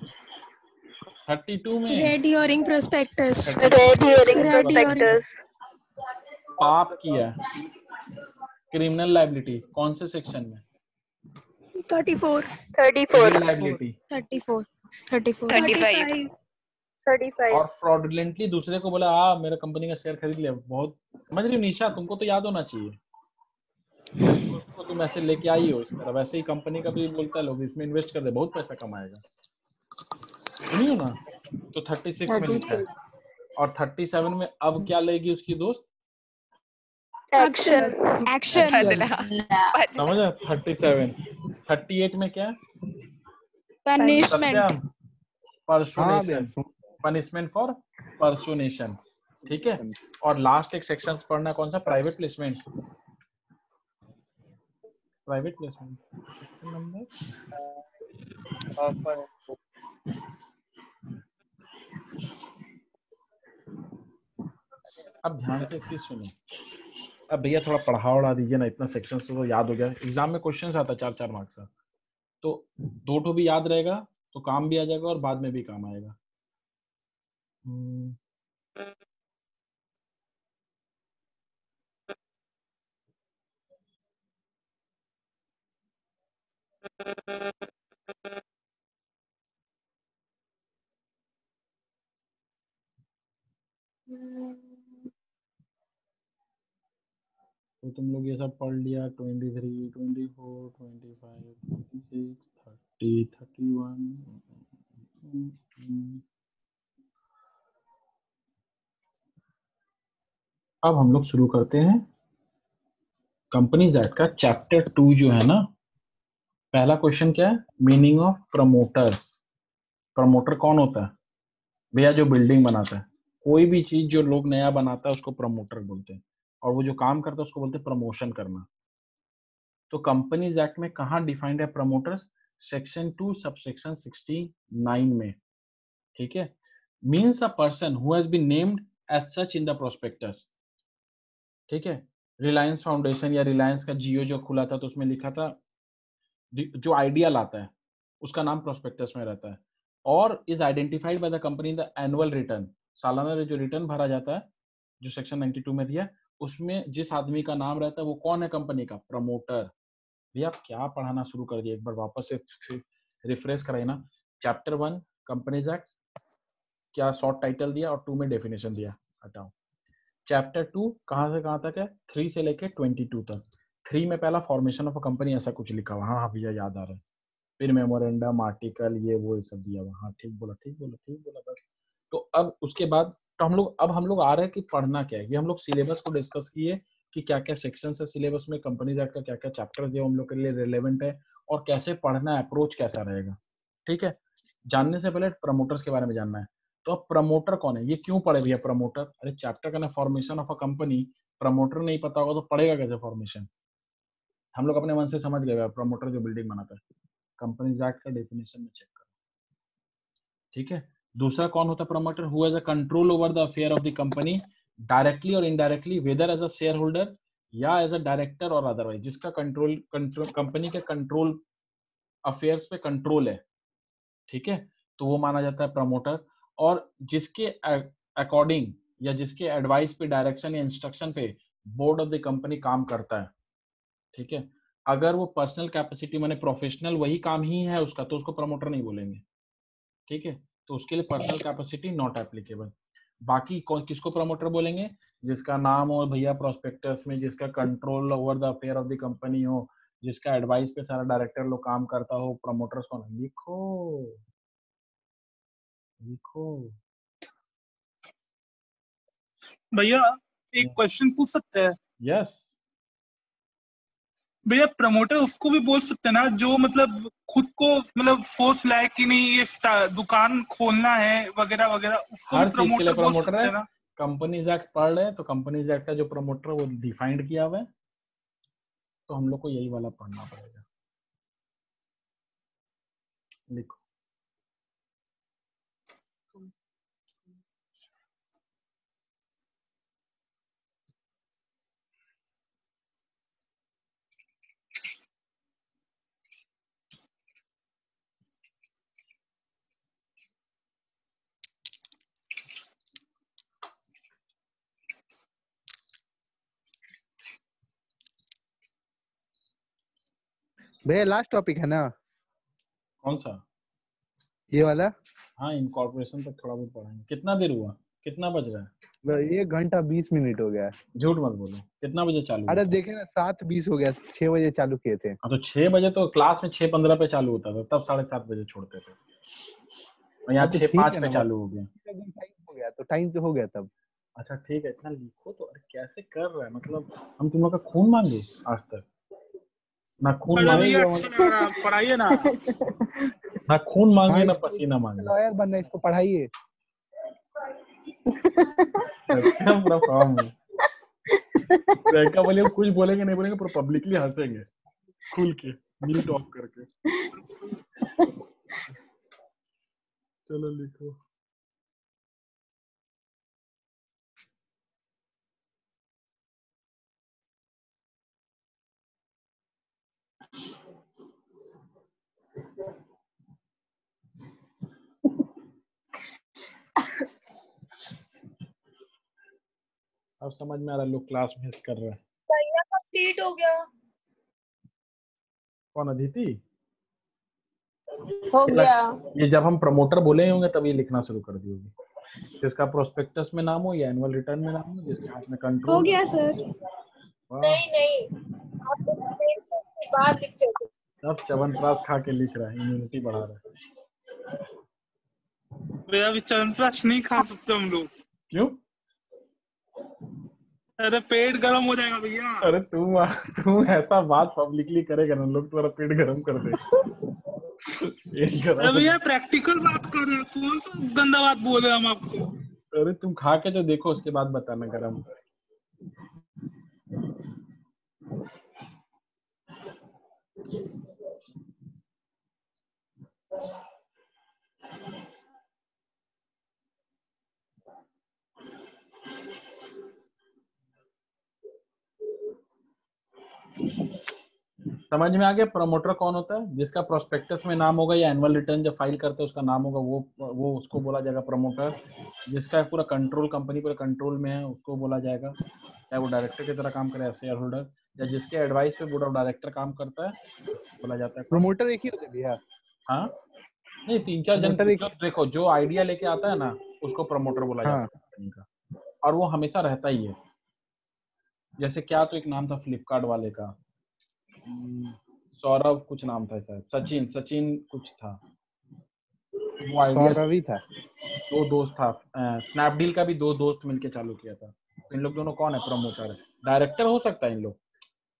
32 में red hearing prospectus, 32 red hearing Red hearing. prospectus, पाप किया, क्रिमिनल लाइबिलिटी कौन से सेक्शन में? 34, 34, सिविल लाइबिलिटी 34, 34, 35, 35, और फ्रॉडुलेंटली दूसरे को बोला मेरा कंपनी का शेयर खरीद लिया। बहुत समझ रही हो निशा, तुमको तो याद होना चाहिए, उसको तुम ऐसे लेके आई हो इस तरह, वैसे ही कंपनी का भी बोलता है लोग इसमें इन्वेस्ट कर दे, बहुत पैसा कमाएगा, सुनियो ना। तो 36 में लिखा है। और 37 में अब क्या लेगी उसकी दोस्त? action, एक्शन, समझ रहे? 37। 38 में क्या? पनिशमेंट, सत्यम, हाँ भैया पर्सोनेशन, पनिशमेंट फॉर पर्सोनेशन, ठीक है? और लास्ट एक सेक्शन पढ़ना कौन सा? Private placement. Private placement number offer. अब ध्यान से चीज सुनो। अब भैया थोड़ा पढ़ा दीजिए ना, इतना सेक्शन तो याद हो गया। एग्जाम में क्वेश्चन आता है 4-4 मार्क्स का, तो 2 ठो भी याद रहेगा तो काम भी आ जाएगा और बाद में भी काम आएगा। तो तुम लोग ये सब पढ़ लिया, 23, 24, 25, 26, 30, 31। अब हम लोग शुरू करते हैं कंपनीज एक्ट का चैप्टर 2 जो है ना। पहला क्वेश्चन क्या है? Meaning of promoters. प्रमोटर कौन होता है भैया? जो बिल्डिंग बनाता है, कोई भी चीज जो लोग नया बनाता है उसको प्रमोटर बोलते हैं, और वो जो काम करता है उसको बोलते हैं प्रमोशन करना। तो कंपनीज एक्ट में कहाँ डिफाइंड है प्रमोटर्स? सेक्शन 2 सबसेक्शन 69 में, ठीक है? Means a person who has been named as such in the prospectus, ठीक है? रिलायंस फाउंडेशन या रिलायंस का जियो जो खुला था तो उसमें लिखा था, जो आइडिया लाता है उसका नाम प्रोस्पेक्टस में रहता है, और is identified by the company in the annual return. सालाना जो रिटर्न भरा जाता है जो सेक्शन 92 में दिया, उसमें जिस आदमी का नाम रहता है वो कौन है कंपनी का? प्रमोटर। भैया आप क्या पढ़ाना शुरू कर दिया, एक बार वापस से रिफ्रेश कराइए ना। चैप्टर 1 कंपनीज एक्ट क्या शॉर्ट टाइटल दिया और 2 में डेफिनेशन दिया, हटाओ। चैप्टर 2 कहाँ से कहाँ तक है? 3 से लेके 22 तक। 3 में पहला फॉर्मेशन ऑफ अ कंपनी ऐसा कुछ लिखा हुआ, हाँ हाँ भैया याद आ रहा है। फिर मेमोरेंडम, आर्टिकल, ये वो ये सब दिया हुआ, हाँ ठीक बोला ठीक बोला ठीक बोला बस। तो अब उसके बाद तो हम लोग आ रहे हैं कि पढ़ना क्या है, ये हम लोग सिलेबस को डिस्कस किए कि क्या क्या सेक्शन है सिलेबस में, कंपनीज एक्ट का क्या क्या चैप्टर जो हम लोग के लिए रिलेवेंट है और कैसे पढ़ना है, अप्रोच कैसा रहेगा। ठीक है, जानने से पहले प्रमोटर्स के बारे में जानना है। तो अब प्रमोटर कौन है, ये क्यों पढ़े भैया प्रमोटर? अरे चैप्टर का ना formation of a company, promoter नहीं पता होगा तो पढ़ेगा कैसे फॉर्मेशन? हम लोग अपने मन से समझ गए प्रमोटर जो बिल्डिंग बनाता है। कंपनीज एक्ट का डेफिनेशन में चेक करो। ठीक है, दूसरा कौन होता है promoter? Who has a control over the affair of the company directly और indirectly, whether as a shareholder या एज अ डायरेक्टर और अदरवाइज, जिसका कंट्रोल कंपनी के कंट्रोल अफेयर्स पे कंट्रोल है। ठीक है, तो वो माना जाता है प्रमोटर। और जिसके अकॉर्डिंग या जिसके एडवाइस पे, डायरेक्शन या इंस्ट्रक्शन पे बोर्ड ऑफ द कंपनी काम करता है। ठीक है, अगर वो पर्सनल कैपेसिटी माने प्रोफेशनल वही काम ही है उसका, तो उसको प्रमोटर नहीं बोलेंगे। ठीक है, तो उसके लिए पर्सनल कैपेसिटी नॉट एप्लीकेबल। बाकी कौन किसको प्रमोटर बोलेंगे? जिसका नाम हो भैया प्रोस्पेक्टस में, जिसका control over the affair of the company हो, जिसका एडवाइस पे सारा डायरेक्टर लोग काम करता हो, प्रमोटर्स कौन है? लिखो लिखो। भैया एक क्वेश्चन पूछ सकते हैं? यस। भैया प्रमोटर उसको भी बोल सकते हैं ना जो मतलब खुद को मतलब फोर्स लाए कि नहीं ये दुकान खोलना है वगैरह वगैरह, उसको भी हर चीज के लिए प्रमोटर बोल प्रमोटर सकते है। हैं ना? कंपनीज एक्ट पढ़ रहे हैं तो कंपनीज एक्ट का जो प्रमोटर वो डिफाइंड किया हुआ है, तो हम लोग को यही वाला पढ़ना पड़ेगा। लिखो। भैया लास्ट टॉपिक है ना कौन सा? ये वाला? हाँ, इनकॉर्पोरेशन तक थोड़ा बहुत पढ़ाएंगे। कितना देर हुआ, कितना बज रहा है? 1 घंटा 20 मिनट हो गया है। झूठ मत बोलो, कितना बजे चालू अरे होता है? देखे ना 7:20 हो गया, 6 बजे चालू किए थे। हाँ तो 6 बजे तो क्लास में 6:15 पे चालू होता था, तब 7:30 बजे छोड़ते थे, और यहाँ हाँ तो 6:05 ठीक है पे ना, चालू हो गया। टाइम हो गया तो टाइम तो हो गया तब। अच्छा ठीक है, इतना लिखो तो। अरे कैसे कर रहा है, मतलब हम तुम लोग का खून मांगे आज तक? ना खून अरे मांगे, भैया अच्छा लग रहा है, पढ़ाइए ना। ना खून मांगे हाँ ना इसको पसीना मांगे। लॉयर बनना है, इसको पढ़ाइए। अच्छा, पूरा फॉर्म है। प्रियंका बोले कुछ बोलेंगे नहीं बोलेंगे, पूरा पब्लिकली हंसेंगे खुल के, म्यूट ऑफ करके। चलो लिखो। अब समझ में आ रहा है, लोग क्लास मिस कर रहे हैं। भैया कंप्लीट हो गया। कौन? अदिति? हो गया। ये जब हम प्रमोटर बोले होंगे तब ये लिखना शुरू कर दी होगी। जिसका प्रोस्पेक्टस में नाम हो या एनुअल रिटर्न में नाम हो, जिसके हाथ में हो कंट्रोल गया सर। नहीं नहीं, आप तो बाहर लिख रहे थे। अब च्यवनप्राश खा के लिख रहा है, इम्यूनिटी बढ़ा रहा है। भैया अभी च्यवनप्राश नहीं खा सकते हम लोग। क्यों? अरे पेट गर्म हो जाएगा भैया। अरे तुम ऐसा बात पब्लिकली करेगा ना, लोग तुम्हारा पेट गरम कर देंगे। पेट अरे गरम। भैया प्रैक्टिकल बात कर रहे हैं, कौन सा गंदा बात बोल रहे हैं हम आपको? अरे तुम खा के जो देखो उसके बाद बताना गरम। समझ में आ गया? प्रमोटर कौन होता है? जिसका प्रोस्पेक्टस में नाम होगा या एनुअल रिटर्न जब फाइल करते हैं उसका नाम होगा, वो उसको बोला जाएगा प्रमोटर। जिसका पूरा कंट्रोल, कंपनी पूरे कंट्रोल में है, उसको बोला जाएगा, चाहे वो डायरेक्टर की तरह काम करे या शेयर होल्डर, या जिसके एडवाइस पे बोर्ड ऑफ डायरेक्टर काम करता है, बोला जाता है प्रमोटर एक ही होता है भैया? हाँ नहीं, 3-4 जन। प्रमोटर एक देखो, जो आइडिया लेके आता है ना, उसको प्रमोटर बोला जाता है कंपनी का, और वो हमेशा रहता ही है। जैसे क्या तो एक नाम था फ्लिपकार्ट वाले का, सौरभ कुछ नाम था शायद, सचिन कुछ था, वो आइडिया सौरभ था। 2 दोस्त था। स्नैपडील का भी 2 दोस्त मिलके चालू किया था। तो इन लोग दोनों कौन है? प्रमोटर है। डायरेक्टर हो सकता है इन लोग,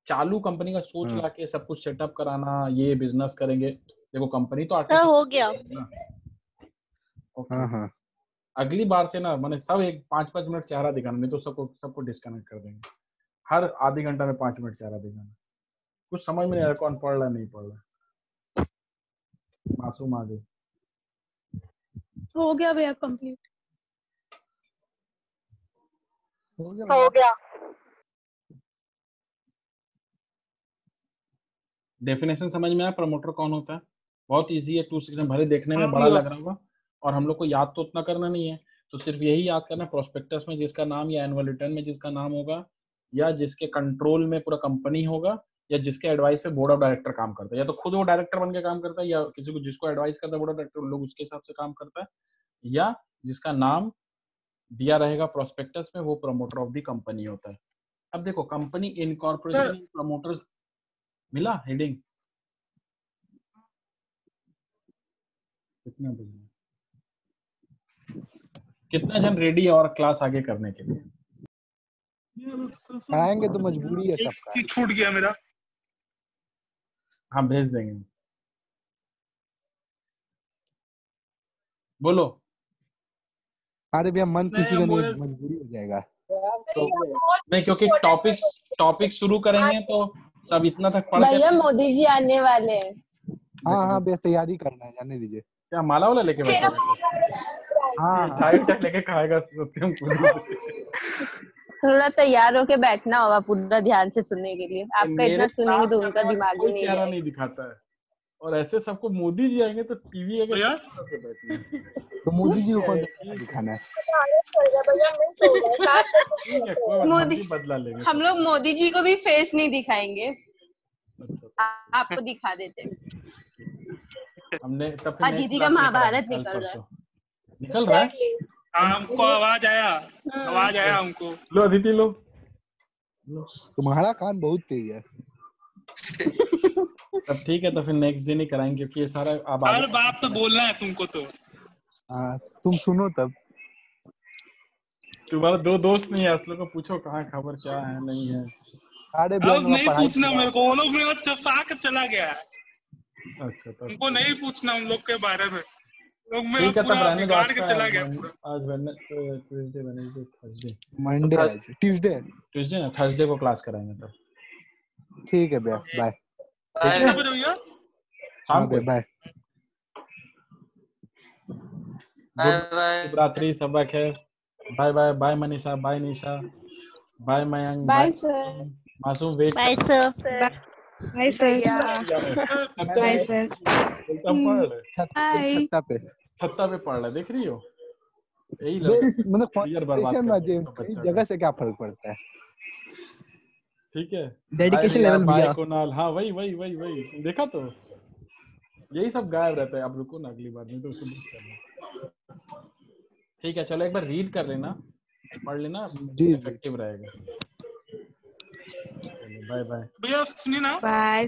चालू कंपनी का सोच ला के सब कुछ सेटअप कराना, ये बिजनेस करेंगे। देखो कंपनी तो हो गया। ओके, अगली बार से ना मैंने सब एक 5-5 मिनट चेहरा दिखाना, नहीं तो सबको डिस्कनेक्ट कर देंगे। हर आधे घंटा में 5 मिनट चेहरा दिखाना। कुछ समझ में नहीं आ रहा कौन पढ़ रहा नहीं पढ़ रहा। मासूम आ गई। हो गया भैया कंप्लीट। हो गया। डेफिनेशन समझ में आया? प्रमोटर कौन होता है? बहुत इजी है, 2 सेक्शन भले देखने में बड़ा लग रहा होगा, और हम लोग को याद तो उतना करना नहीं है, तो सिर्फ यही याद करना है, प्रोस्पेक्टस में जिसका नाम या एनुअल रिटर्न में जिसका नाम होगा, या जिसके कंट्रोल में पूरा कंपनी होगा, या जिसके एडवाइस पे बोर्ड ऑफ डायरेक्टर काम करता है, या तो खुद वो डायरेक्टर बन के काम करता है, या किसी को जिसको एडवाइस करता है बोर्ड ऑफ डायरेक्टर, लोग उसके हिसाब से काम करता है, या जिसका नाम दिया रहेगा प्रोस्पेक्टस में, वो प्रमोटर ऑफ द कंपनी होता है। अब देखो, कंपनी इनकॉर्पोरेशन प्रमोटर्स मिला हेडिंग कितना जन रेडी और क्लास आगे करने के लिए? आएंगे तो मजबूरी है सबका। चीज छूट गया मेरा। हाँ भेज देंगे। बोलो। अरे भैया मन किसी का नहीं, मजबूरी हो जाएगा। नहीं, क्योंकि टॉपिक शुरू करेंगे तो सब इतना तक पढ़ भैया मोदी जी आने वाले हैं। हाँ भैया तैयारी करना है, जाने दीजिए। क्या माला वाला लेके बैठे? हाँ डाइट लेके खाएगा सत्यम पूरी। थोड़ा तैयार होके बैठना होगा पूरा ध्यान से सुनने के लिए। आपका इतना सुनेंगे तो उनका दिमाग ही नहीं चेहरा नहीं दिखाता है, और ऐसे सबको मोदी जी आएंगे तो टीवी आएगा तो मोदी जी को कौन दिखाना है? मोदी बदला लेंगे हम लोग मोदी जी को भी फेस नहीं दिखाएंगे, आपको दिखा देते हैं। हमने तब दीदी का महाभारत निकल रहा है। हमको आवाज आया हमको। लो अदिति लो। तुम्हारा कान बहुत तेज है। तब ठीक है, तो फिर नेक्स्ट दिन ही कराएंगे, क्योंकि ये सारा अब हर बात तो बोलना है तुमको तो। तुम सुनो तब। तुम्हारा 2 दोस्त नहीं है, असलों को पूछो कहाँ खबर क्या है नहीं है। अरे अब नहीं पूछना मेरे को, वो लोग मेरे को चफा कर चला गया। अच्छा तो उनको नहीं पूछना उन लोग के बारे में, लोग ठीक मेरा है, पूरा बिगाड़ के चला गया पूरा। आज ट्यूसडे वेडनेसडे थर्सडे मंडे आज ट्यूसडे ना, थर्सडे को क्लास कराएंगे तब। ठीक है भैया, बाय। कितने बजे भैया? शाम को बाय। शुभ रात्रि, सबा खैर। Bye bye. Bye Manisha, bye Nisha, bye Mayank, bye sir. मासूम wait. Bye sir. Bye sir. Bye sir. छत्ता पे पढ़ रहा, देख रही हो? यही मतलब जगह से क्या फर्क पड़ता है? ठीक है, डेडिकेशन लेवल भैया। कुणाल, हाँ वही देखा तो, यही सब गायब रहता है। अब रुको ना, अगली बार नहीं तो उसको मिस करना। ठीक है, चलो एक बार रीड कर लेना, पढ़ लेना, इफेक्टिव रहेगा। बाय बाय भैया सुनिए ना। बाय